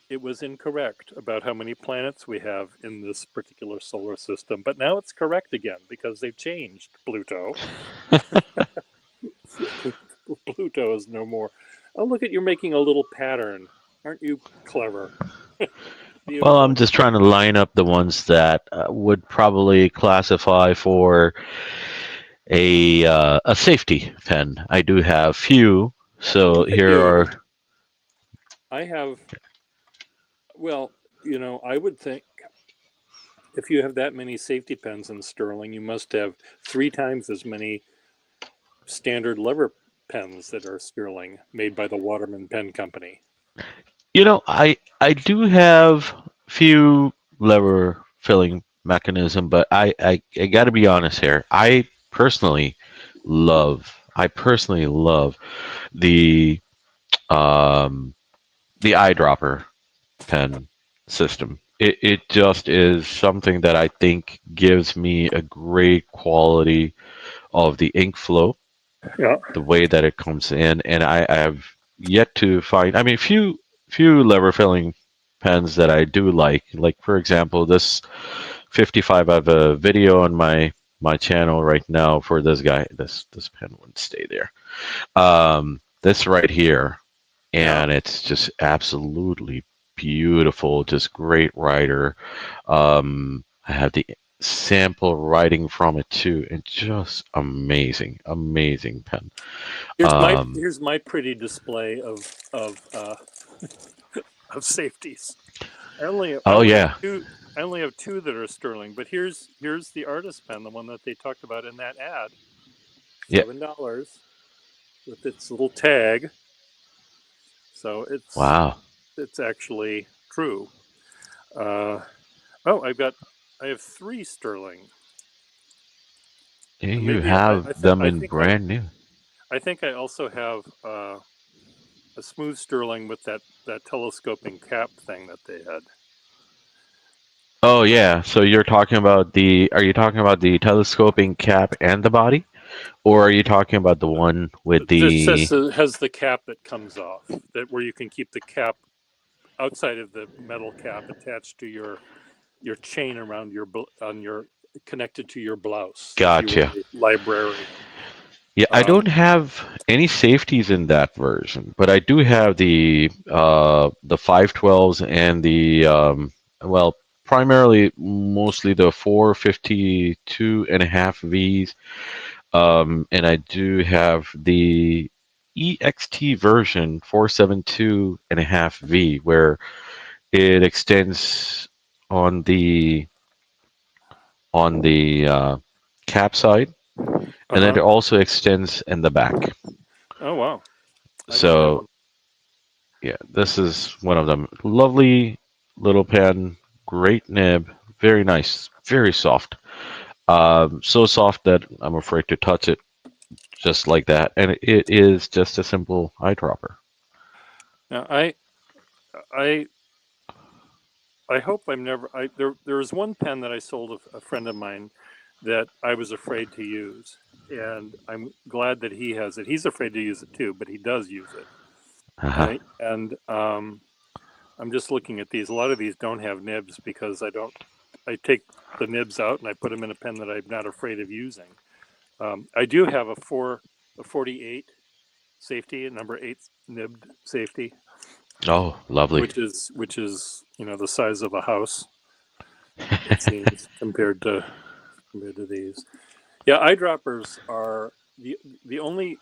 it was incorrect about how many planets we have in this particular solar system. But now it's correct again because they've changed Pluto. Pluto is no more. Oh, look at you making a little pattern. Aren't you clever? Well, I'm Beautiful. just trying to line up the ones that would probably classify for a safety pen. I do have few, so I here do. are. I have, well, I would think if you have that many safety pens in Sterling, you must have 3 times as many standard lever pens that are Sterling made by the Waterman Pen Company. I do have few lever filling mechanism, but I got to be honest here. I personally love the um the eyedropper pen system. It just is something that I think gives me a great quality of the ink flow, Yeah. the way that it comes in, and I have yet to find. I mean, few lever filling pens that I do like for example, this 55. I have a video on my channel right now for this guy. This pen wouldn't stay there. This right here, Yeah. and it's just absolutely beautiful, just great writer. I have the sample writing from it too, and just amazing pen. Um, Here's my pretty display of of safeties. I oh only have yeah, two. I only have two that are Sterling. But here's the artist pen, the one that they talked about in that ad. yeah, $7 with its little tag. So wow. it's actually true. Uh, oh, I have three Sterling, Yeah, and you maybe have them I in think brand new. I also have a smooth Sterling with that telescoping cap thing that they had. Oh yeah, so you're talking about are you talking about the telescoping cap and the body? Or are you talking about the one with This the? has the cap that comes off, that where you can keep the cap outside of the metal cap attached to your chain around on your connected to your blouse if you were Gotcha. a librarian. Yeah, I Um, don't have any safeties in that version, but I do have the 512s and the well, primarily mostly the 452 and a half Vs. And I do have the EXT version 472 and a half V, where it extends on the cap side, and then uh-huh. it also extends in the back. Oh wow. I don't have So one. yeah, this is one of them. Lovely little pen, great nib, very nice, very soft. So soft that I'm afraid to touch it just like that, and it is just a simple eyedropper. Now I I hope I'm never. There was one pen that I sold a friend of mine that I was afraid to use, and I'm glad that he has it. He's afraid to use it too, but he does use it. Uh-huh. I'm just looking at these. A lot of these don't have nibs because I don't. I take the nibs out and I put them in a pen that I'm not afraid of using. I do have a 48 safety, a number 8 nibbed safety, Oh, lovely. which is the size of a house. It seems compared to these. Yeah, eyedroppers are the only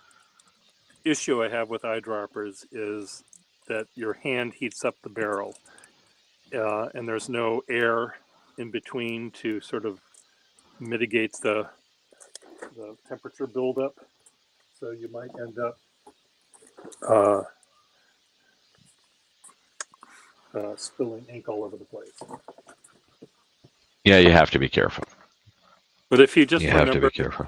issue I have with eyedroppers is that your hand heats up the barrel, and there's no air in between to sort of mitigate the temperature buildup. So you might end up uh, spilling ink all over the place. Yeah, you have to be careful. But if you just You have to remember be careful.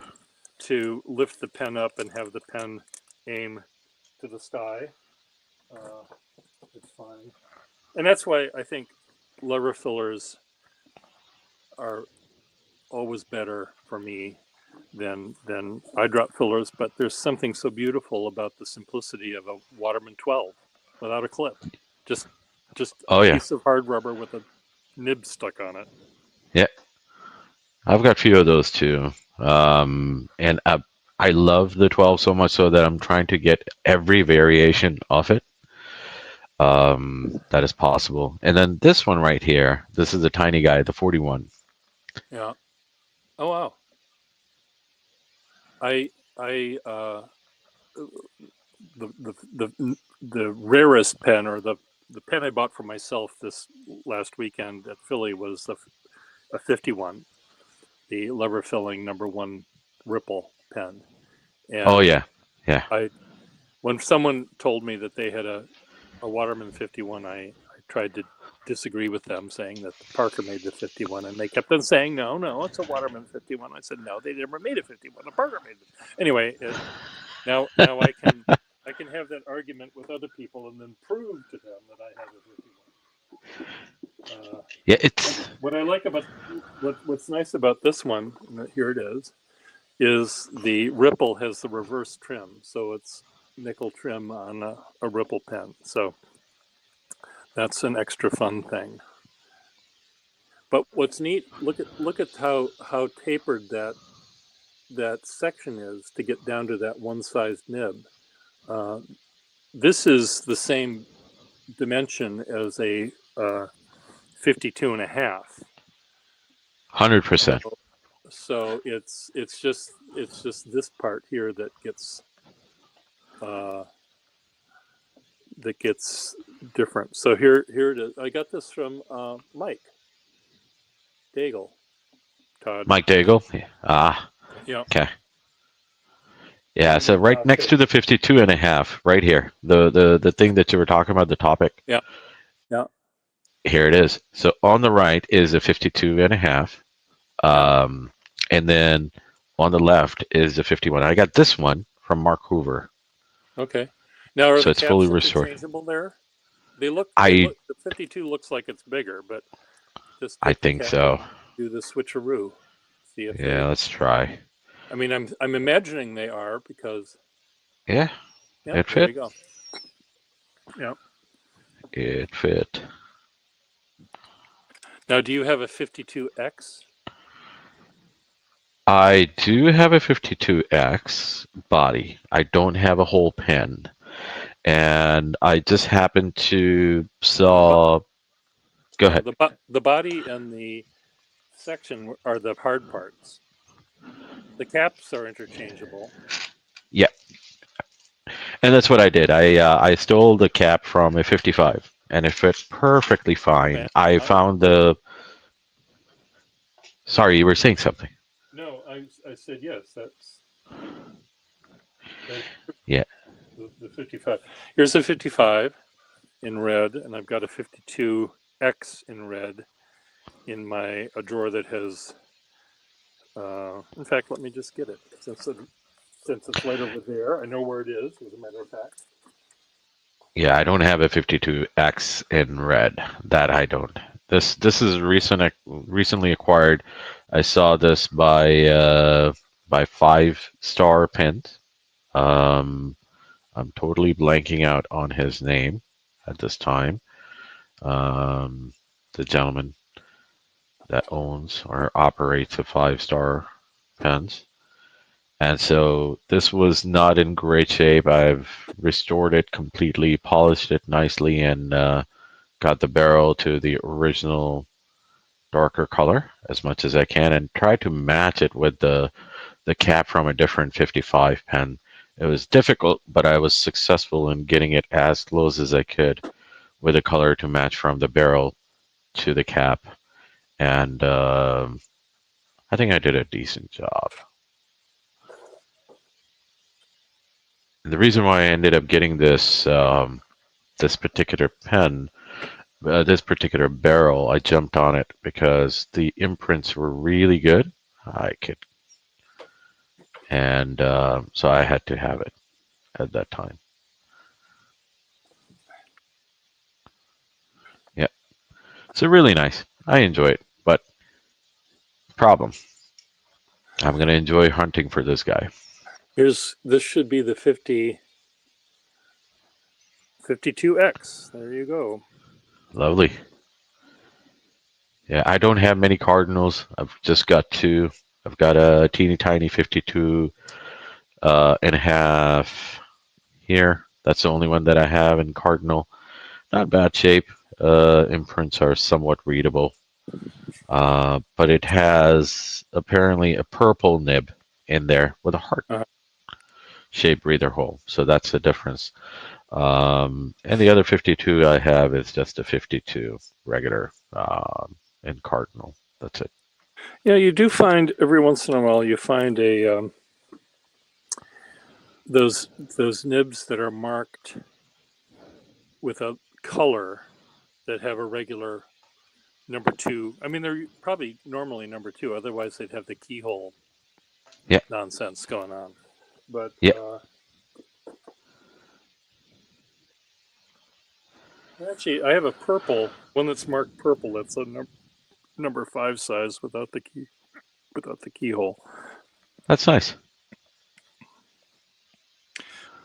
to lift the pen up and have the pen aim to the sky, it's fine. And that's why I think lever fillers are always better for me than eyedrop fillers. But there's something so beautiful about the simplicity of a Waterman 12 without a clip, just Oh a yeah, piece of hard rubber with a nib stuck on it. yeah. I've got a few of those too. And I love the 12 so much so that I'm trying to get every variation of it that is possible. And then this one right here, this is a tiny guy, the 41. Yeah. Oh wow. I the rarest pen, or the pen I bought for myself this last weekend at Philly, was a 51, the lever filling number 1 Ripple pen. Oh And yeah, yeah. when someone told me that they had a Waterman 51, I tried to disagree with them, saying that Parker made the 51, and they kept on saying, no, it's a Waterman 51. I said, no, they never made a 51. A Parker made it. Anyway, now I can have that argument with other people and then prove to them that I have a 51. Yeah, it's What I like about what's nice about this one, here it is the Ripple has the reverse trim, so it's nickel trim on a Ripple pen. So that's an extra fun thing. But what's neat, look at how tapered that section is to get down to that one-sized nib. This is the same dimension as a 52 and a half. 100%. So it's just this part here that gets different. So here it is. I got this from Mike Daigle. Todd. Mike Daigle. Yeah. Okay. Yeah, so right next to the 52 and a half, right here, the thing that you were talking about, the topic. Yeah. Yeah. Here it is. So on the right is a 52 and a half. And then on the left is a 51. I got this one from Mark Hoover. Okay. Now, are so the it's fully caps restored. interchangeable there? The 52 looks like it's bigger, but just I think so. Do the switcheroo. See if let's try. I mean, I'm imagining they are, because it there fit. you go. Yeah. It fit. Now, do you have a 52X? I do have a 52X body. I don't have a whole pen. And I just happened to saw... Go ahead. The body and the section are the hard parts. The caps are interchangeable. Yeah. And that's what I did. I stole the cap from a 55, and it fit perfectly fine. Okay. I found the... Sorry, you were saying something. No, I said yes. That's yeah. The 55. Here's a 55 in red, and I've got a 52X in red in a drawer that has... in fact, let me just get it, since it's right over there. I know where it is, as a matter of fact. Yeah, I don't have a 52X in red. That I don't. This is recently acquired. I saw this by Five Star Pens. Um, I'm totally blanking out on his name at this time. Um, the gentleman that owns or operates a Five Star Pens. And so this was not in great shape. I've restored it completely, polished it nicely, and got the barrel to the original darker color as much as I can, and tried to match it with the cap from a different 55 pen. It was difficult, but I was successful in getting it as close as I could with the color to match from the barrel to the cap. And I think I did a decent job. And the reason why I ended up getting this particular pen, this particular barrel, I jumped on it because the imprints were really good. I could, and so I had to have it at that time. Yeah, so really nice. I enjoy it, but problem, I'm going to enjoy hunting for this guy. This should be the 52X. There you go. Lovely. Yeah, I don't have many cardinals. I've just got two. I've got a teeny tiny 52 and a half here. That's the only one that I have in cardinal. Not bad shape. Imprints are somewhat readable. But it has apparently a purple nib in there with a heart shaped breather hole. So that's the difference. And the other 52 I have is just a 52 regular in cardinal. That's it. Yeah, you do find every once in a while you find a those nibs that are marked with a color that have a regular number 2. I mean, they're probably normally number 2. Otherwise, they'd have the keyhole Yeah. nonsense going on. But Yeah. actually, I have a purple one that's marked purple. That's a number 5 size without the keyhole. That's nice.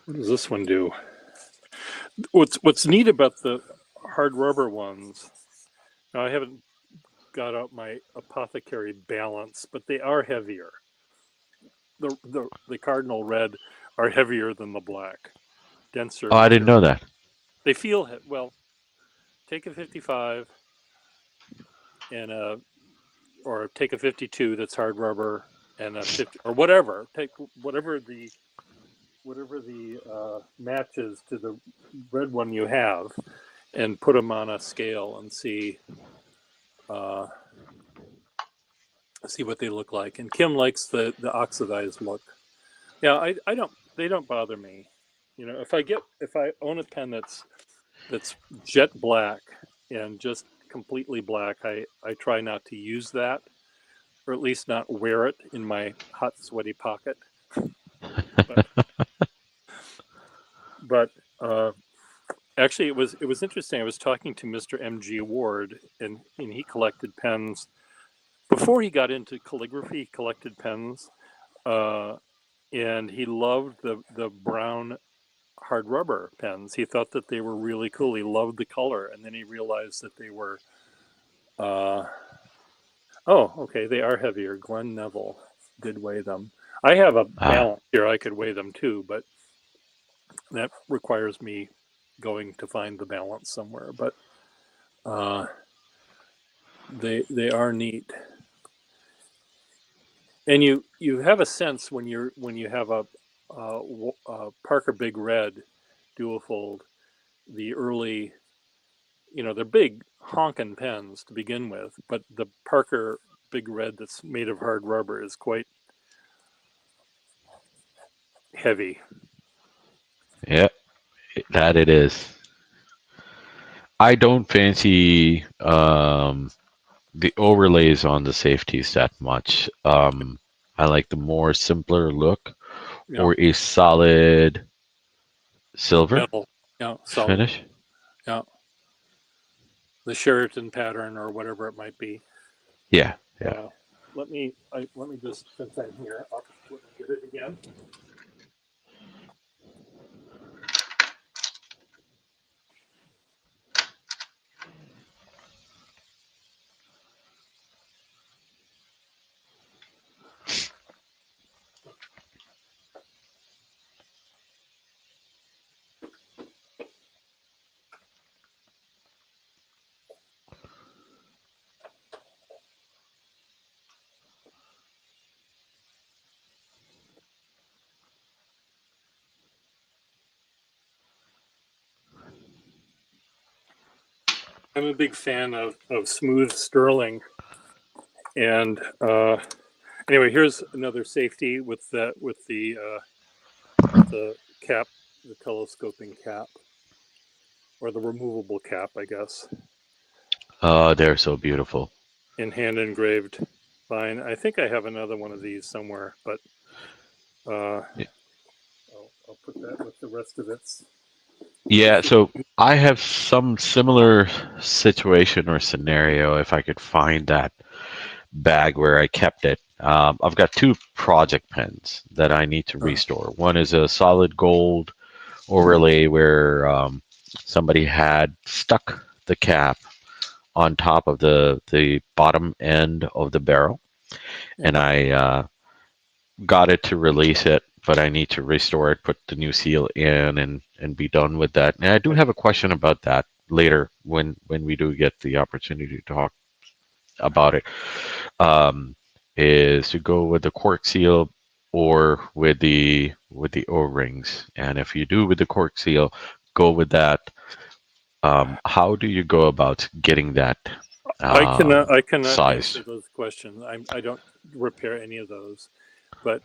What does this one do? What's neat about the hard rubber ones? Now I haven't got out my apothecary balance, but they are heavier. The cardinal red are heavier than the black, denser. Oh, I didn't know that. They feel well. Take a 55 and or take a 52 that's hard rubber and a 50 or whatever. Take whatever the matches to the red one you have, and put them on a scale and see what they look like. And Kim likes the oxidized look. Yeah, I don't. They don't bother me. You know, if I own a pen that's jet black and just completely black, I try not to use that, or at least not wear it in my hot, sweaty pocket. But actually, it was interesting. I was talking to Mr. M.G. Ward, and he collected pens. Before he got into calligraphy, he collected pens, and he loved the brown hard rubber pens. He thought that they were really cool. He loved the color, and then he realized that they were, oh, okay, they are heavier. Glenn Neville did weigh them. I have a balance here. I could weigh them too, but that requires me going to find the balance somewhere. But they are neat, and you have a sense when you have a Parker Big Red dual fold, the early, they're big honking pens to begin with, but the Parker Big Red that's made of hard rubber is quite heavy. Yeah, that it is. I don't fancy the overlays on the safeties that much. I like the more simpler look, or a solid silver metal, solid. finish. Yeah. the Sheraton pattern or whatever it might be. Yeah, yeah. Let me just, since I'm here, I'll let me get it again. I'm a big fan of smooth sterling, and anyway, here's another safety with the cap, the telescoping cap, or the removable cap, I guess, Oh, they're so beautiful. in hand engraved vine. I think I have another one of these somewhere, but Yeah. I'll put that with the rest of its. Yeah, so I have some similar situation or scenario if I could find that bag where I kept it. I've got two project pens that I need to restore. One is a solid gold overlay where somebody had stuck the cap on top of the bottom end of the barrel, and I got it to release it, but I need to restore it, put the new seal in, and be done with that. And I do have a question about that later when we do get the opportunity to talk about it. Is to go with the cork seal or with the O-rings, and if you do with the cork seal, go with that. How do you go about getting that I cannot size? answer those questions. I don't repair any of those. But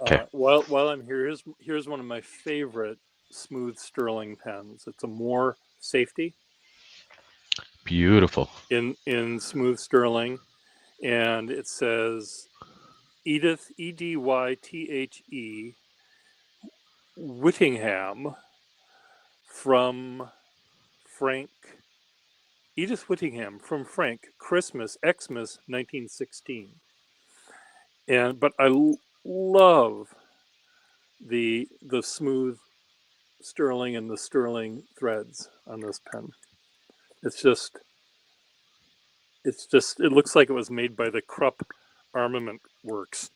Okay. while I'm here, here's one of my favorite smooth sterling pens. It's a Moore Safety Beautiful. in smooth sterling, and it says Edith Edythe Whittingham from Frank. Edith Whittingham from Frank, Christmas, Xmas, 1916. But I love the smooth sterling and the sterling threads on this pen. It's just it looks like it was made by the Krupp Armament Works.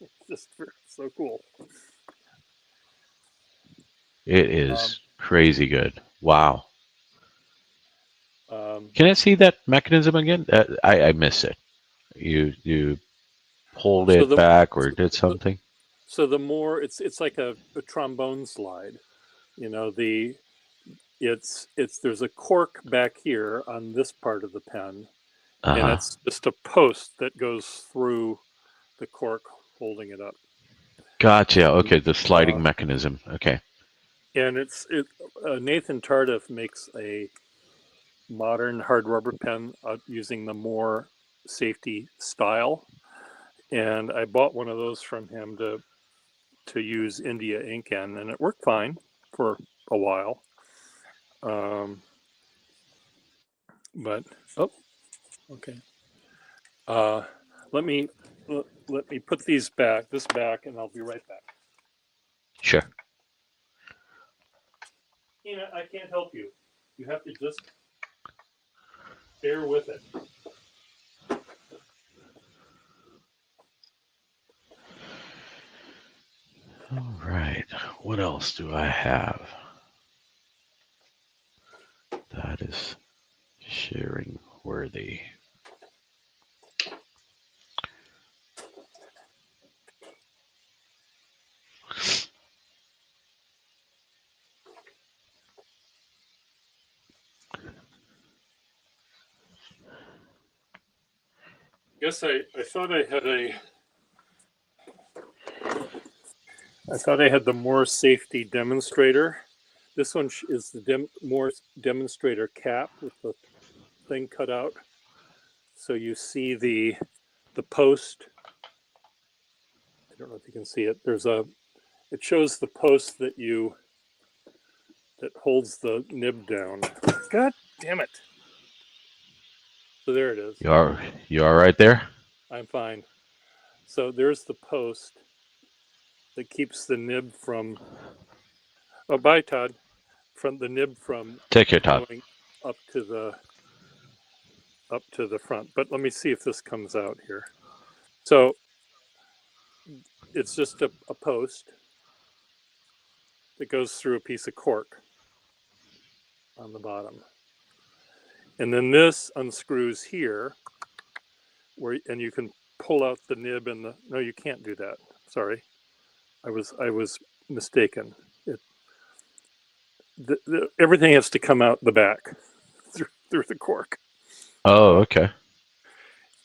It's just so cool. It is crazy good. Wow. Um, Can I see that mechanism again? I miss it. You pulled so it the back or did something? so the more it's like a trombone slide. You know, it's there's a cork back here on this part of the pen, and Uh-huh. it's just a post that goes through the cork holding it up. Gotcha. Okay, the Uh, sliding mechanism. Okay. and Nathan Tardif makes a modern hard rubber pen using the Moore Safety style, and I bought one of those from him to use India ink in, and it worked fine for a while. But oh, okay. Uh, let me let me put this back, and I'll be right back. Sure. Tina, I can't help you. You have to just bear with it. All right. What else do I have that is sharing worthy? Guess I thought I had the Moore Safety demonstrator. This one is the Moore demonstrator cap with the thing cut out, so you see the post. I don't know if you can see it. It shows the post that holds the nib down. God damn it! So there it is. You are right there? I'm fine. So there's the post that keeps the nib from. Oh, bye, Todd. From the nib from Take your time. going up to the front. But let me see if this comes out here. So it's just a post that goes through a piece of cork on the bottom. And then this unscrews here, and you can pull out the nib and the. No, you can't do that. Sorry, I was mistaken. Everything has to come out the back through the cork. Oh, okay.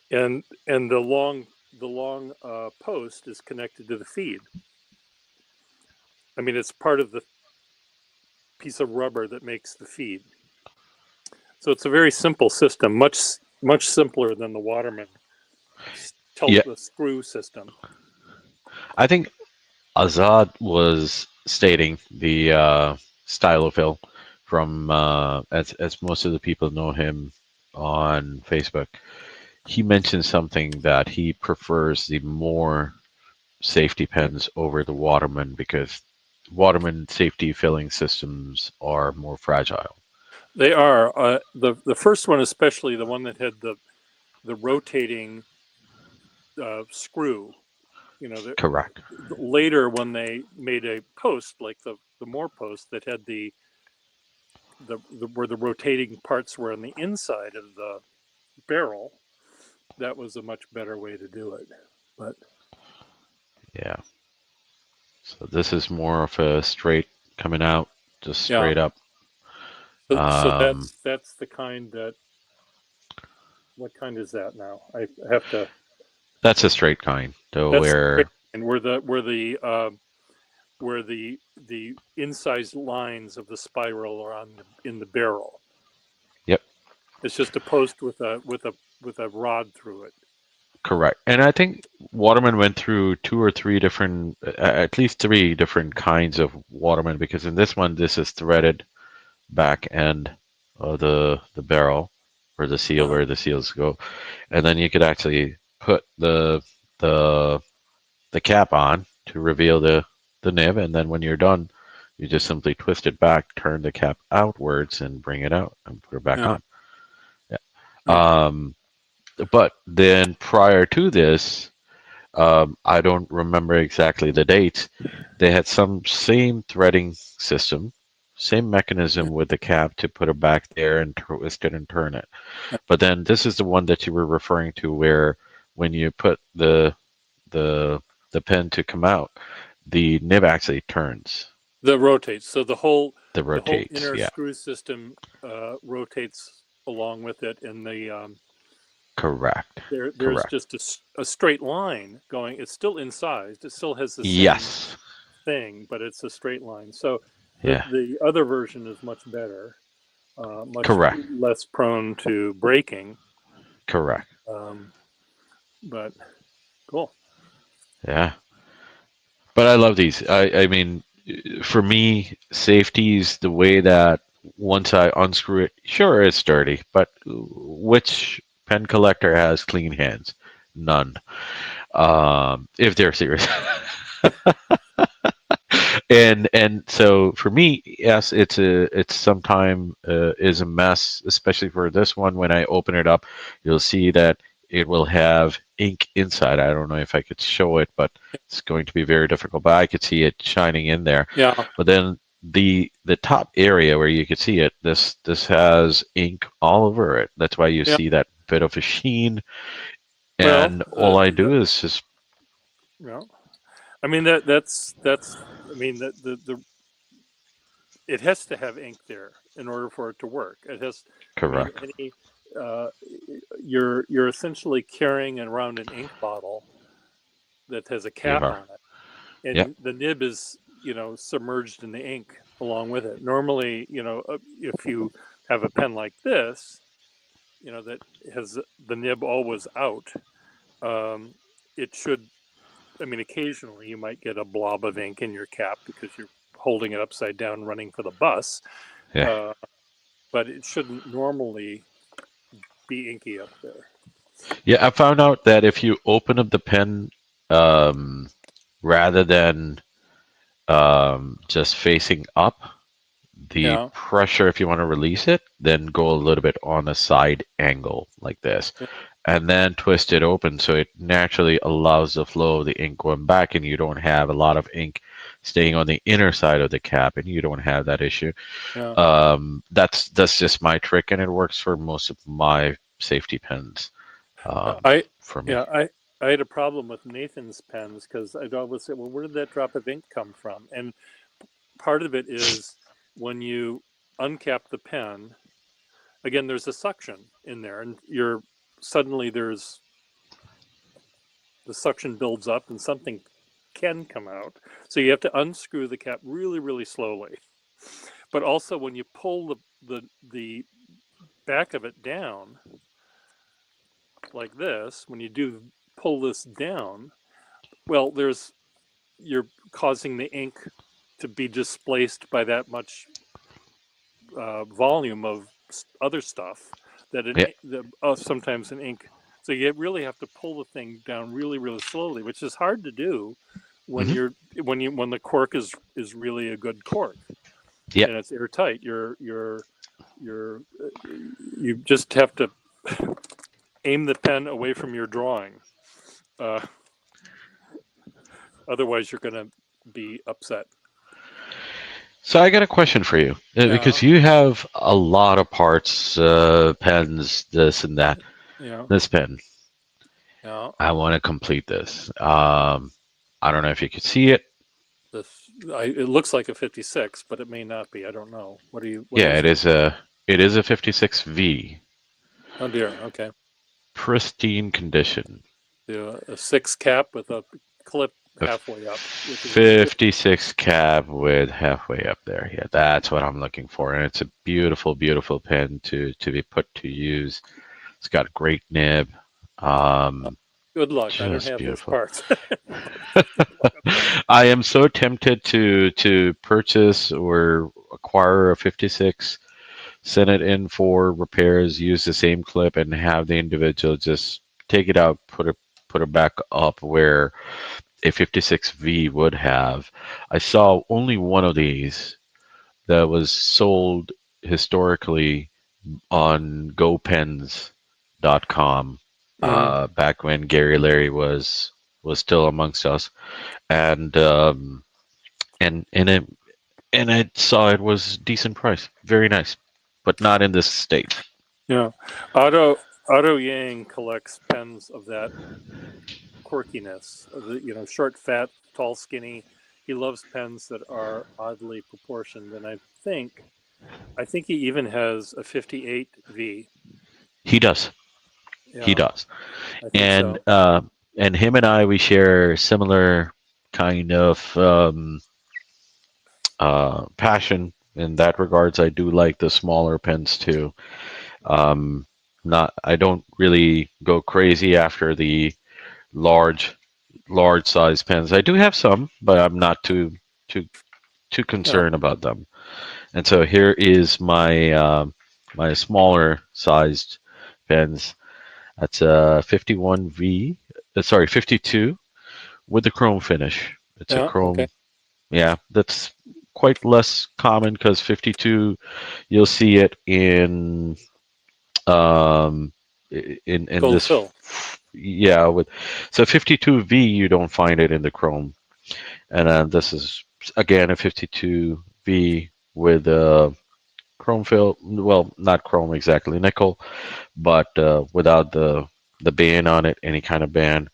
And the long post is connected to the feed. I mean, it's part of the piece of rubber that makes the feed. So it's a very simple system, much simpler than the Waterman the screw system. I think Azad was stating the Stylophil from as most of the people know him on Facebook. He mentioned something that he prefers the more safety pens over the Waterman because Waterman safety filling systems are more fragile. They are the first one, especially the one that had the rotating screw. You know, Correct. Later, when they made a post like the Moore post that had the where the rotating parts were on the inside of the barrel, that was a much better way to do it. But yeah, so this is more of a straight coming out, just straight up. So that's the kind that. What kind is that now? I have to. That's a straight kind, though. Where the incised lines of the spiral are in the barrel. Yep. It's just a post with a rod through it. Correct. And I think Waterman went through two or three different, at least three different kinds of Waterman, because in this one, this is threaded back end of the barrel where the seal, where the seals go, and then you could actually put the cap on to reveal the nib, and then when you're done, you just simply twist it back, turn the cap outwards, and bring it out and put it back on. Yeah. But then prior to this, I don't remember exactly the dates. They had some same threading system, same mechanism with the cap to put it back there and twist it and turn it. But then this is the one that you were referring to, where when you put the pen to come out, the nib actually turns. The rotates. So the whole inner yeah. screw system rotates along with it, and the Correct. there's Correct. just a straight line going. It's still incised. It still has the same thing, but it's a straight line. So the other version is much better, much less prone to breaking. Correct. But cool. Yeah. But I love these. I mean, for me, safety's the way that once I unscrew it, sure, it's dirty, but which pen collector has clean hands? None. If they're serious. and so for me, yes, it's sometimes is a mess, especially for this one. When I open it up, you'll see that it will have ink inside. I don't know if I could show it, but it's going to be very difficult. But I could see it shining in there. Yeah. But then the top area where you could see it, this has ink all over it. That's why you see that bit of a sheen. And all I do is just. Yeah. I mean that's. I mean the it has to have ink there in order for it to work. It has. Correct. I mean, you're essentially carrying around an ink bottle that has a cap on it, and the nib is submerged in the ink along with it. Normally, if you have a pen like this, that has the nib always out, it should. I mean, occasionally you might get a blob of ink in your cap because you're holding it upside down running for the bus. Yeah. But it shouldn't normally be inky up there. Yeah, I found out that if you open up the pen, um, rather than just facing up, the Yeah. pressure, if you want to release it, then go a little bit on a side angle like this, Yeah. and then twist it open so it naturally allows the flow of the ink going back, and you don't have a lot of ink staying on the inner side of the cap, and you don't have that issue. Yeah. That's just my trick, and it works for most of my safety pens. I For me, yeah I had a problem with Nathan's pens because I'd always say, well, where did that drop of ink come from? And part of it is when you uncap the pen, again, there's a suction in there, and you're suddenly there's the suction builds up and something can come out. So you have to unscrew the cap really, really slowly. But also when you pull the back of it down like this, when you do pull this down, well, you're causing the ink to be displaced by that much volume of other stuff that yeah. sometimes an ink. So you really have to pull the thing down really, really slowly, which is hard to do when Hmm. when the cork is really a good cork Yeah. and it's airtight. You just have to aim the pen away from your drawing. Uh, Otherwise, you're going to be upset. So I got a question for you Yeah, because you have a lot of parts, pens, this and that. yeah, This pen, yeah. I want to complete this. I don't know if you could see it. It looks like a 56, but it may not be. I don't know. What Yeah, is it? it is a 56V, Oh dear. Okay. pristine condition. A six cap with a clip A halfway up, which is 56 cab with halfway up there. Yeah, that's what I'm looking for, and it's a beautiful, beautiful pen to be put to use. It's got a great nib. Um, good luck. I don't just have those beautiful. parts. I am so tempted to purchase or acquire a 56, send it in for repairs, use the same clip, and have the individual just take it out, put it back up where a 56V would have. I saw only one of these that was sold historically on GoPens.com, Mhm. back when Gary Larry was still amongst us, and and and it and I saw it was decent price, very nice, but not in this state. Yeah. Otto Yang collects pens of that quirkiness. Short, fat, tall, skinny. He loves pens that are oddly proportioned, and I think he even has a 58V. He does, he Yeah, does, I think and so. him and I we share similar kind of passion in that regards. I do like the smaller pens too. Um, not I don't really go crazy after the large large size pens. I do have some, but I'm not too too Yeah. concerned about them. And so here is my my smaller sized pens. That's a 51V, sorry, 52 with the chrome finish. It's a Yeah. Okay. chrome. Yeah, that's quite less common because 52 you'll see it um in Gold this, fill. yeah, with, so 52V you don't find it in the chrome, and this is again a 52V with chrome fill, well, not chrome exactly, nickel, but without the band on it, any kind of band.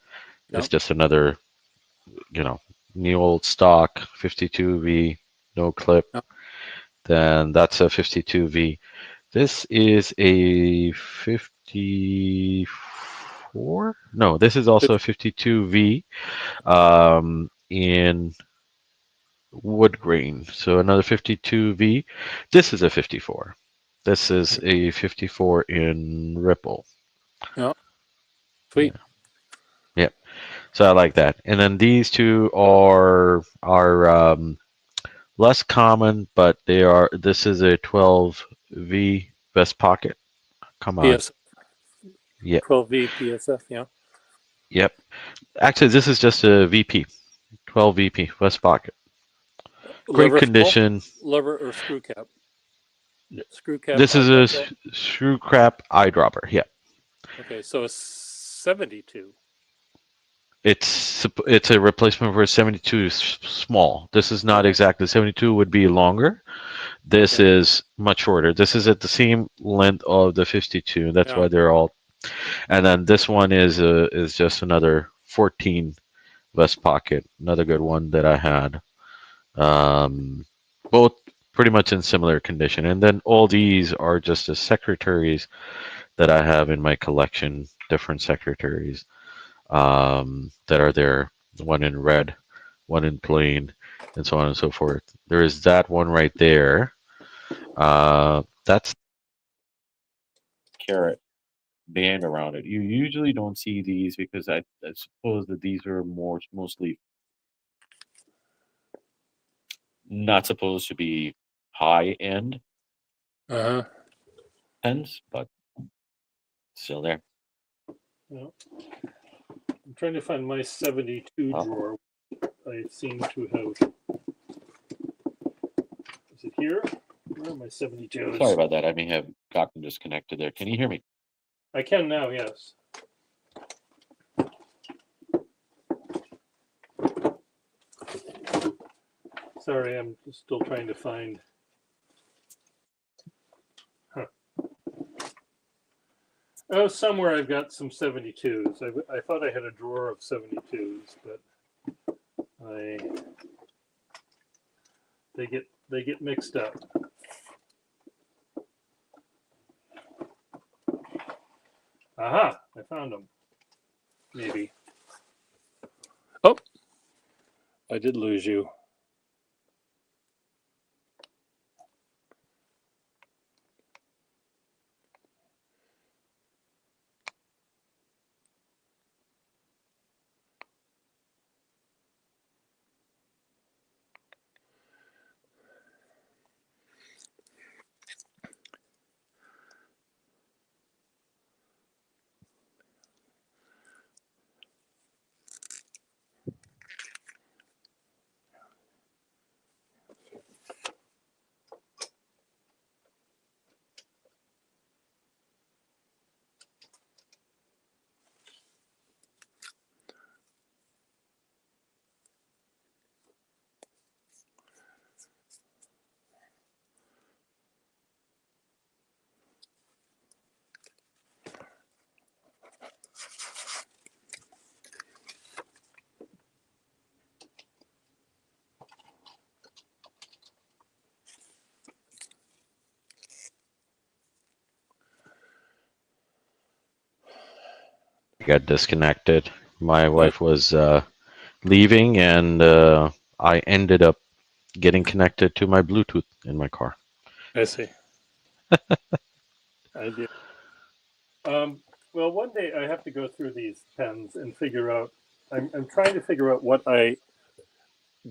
It's Yeah. just another, you know, new old stock 52V, no clip. Yeah. Then that's a 52V. This is a 54. No, this is also a 52V, in wood grain. So another 52V. This is a 54. This is a 54 in Ripple. Yeah. Yeah. Sweet. Yeah. So I like that. And then these two are less common, but they are. This is a 12V vest pocket. Come on. Yes. Yep. 12V PSF, yeah. Yep. Actually, this is just a VP, 12 VP West Pocket. Great Lever full? condition. Lever or screw cap? Screw cap This is eyedropper? a screw crap eyedropper. Yeah. Okay, so a 72. It's a replacement for a 72 small. This is not Okay. exactly 72 would be longer. This Okay. is much shorter. This is at the same length of the 52. That's Yeah. why they're all. And then this one is just another 14 vest pocket. Another good one that I had. Both pretty much in similar condition. And then all these are just the secretaries that I have in my collection. Different secretaries that are there. One in red, one in plain, and so on and so forth. There is that one right there. That's carrot band around it. You usually don't see these because I suppose that these are mostly not supposed to be high end Uh-huh. pens, but still there. Yeah. I'm trying to find my 72 Oh. drawer. I seem to have. Is it here? Where are my 72s? Sorry about that. I may have gotten disconnected there. Can you hear me? I can now, yes. Sorry, I'm still trying to find. Huh. Oh, somewhere I've got some 72s. I thought I had a drawer of 72s, but they get mixed up. Aha! I found them. Maybe. Oh, I did lose you. I got disconnected. My wife was leaving, and I ended up getting connected to my Bluetooth in my car. I see. I did. Well, one day I have to go through these pens and figure out. I'm trying to figure out what I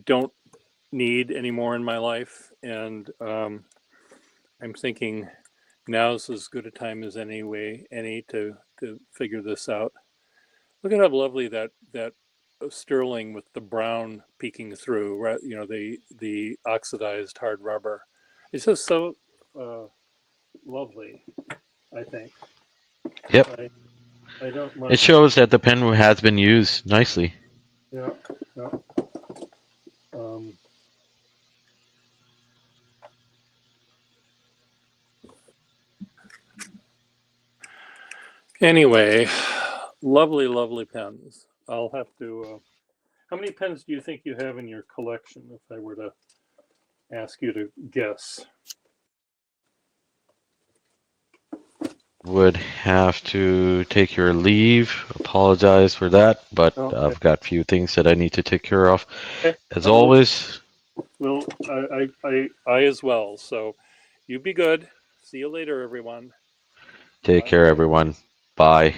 don't need anymore in my life, and I'm thinking now's as good a time as any to figure this out. Look at how lovely that sterling with the brown peeking through, right? You know, the oxidized hard rubber. It's just so lovely. I think. Yep. I don't It mind. shows that the pen has been used nicely. Yeah. Yeah. Um, anyway, lovely, lovely pens. I'll have to. How many pens do you think you have in your collection? If I were to ask you to guess. Would have to take your leave. Apologize for that, but Okay. I've got a few things that I need to take care of. Okay. As always, Well, I as well. So, you be good. See you later, everyone. take care, Bye. everyone. Bye.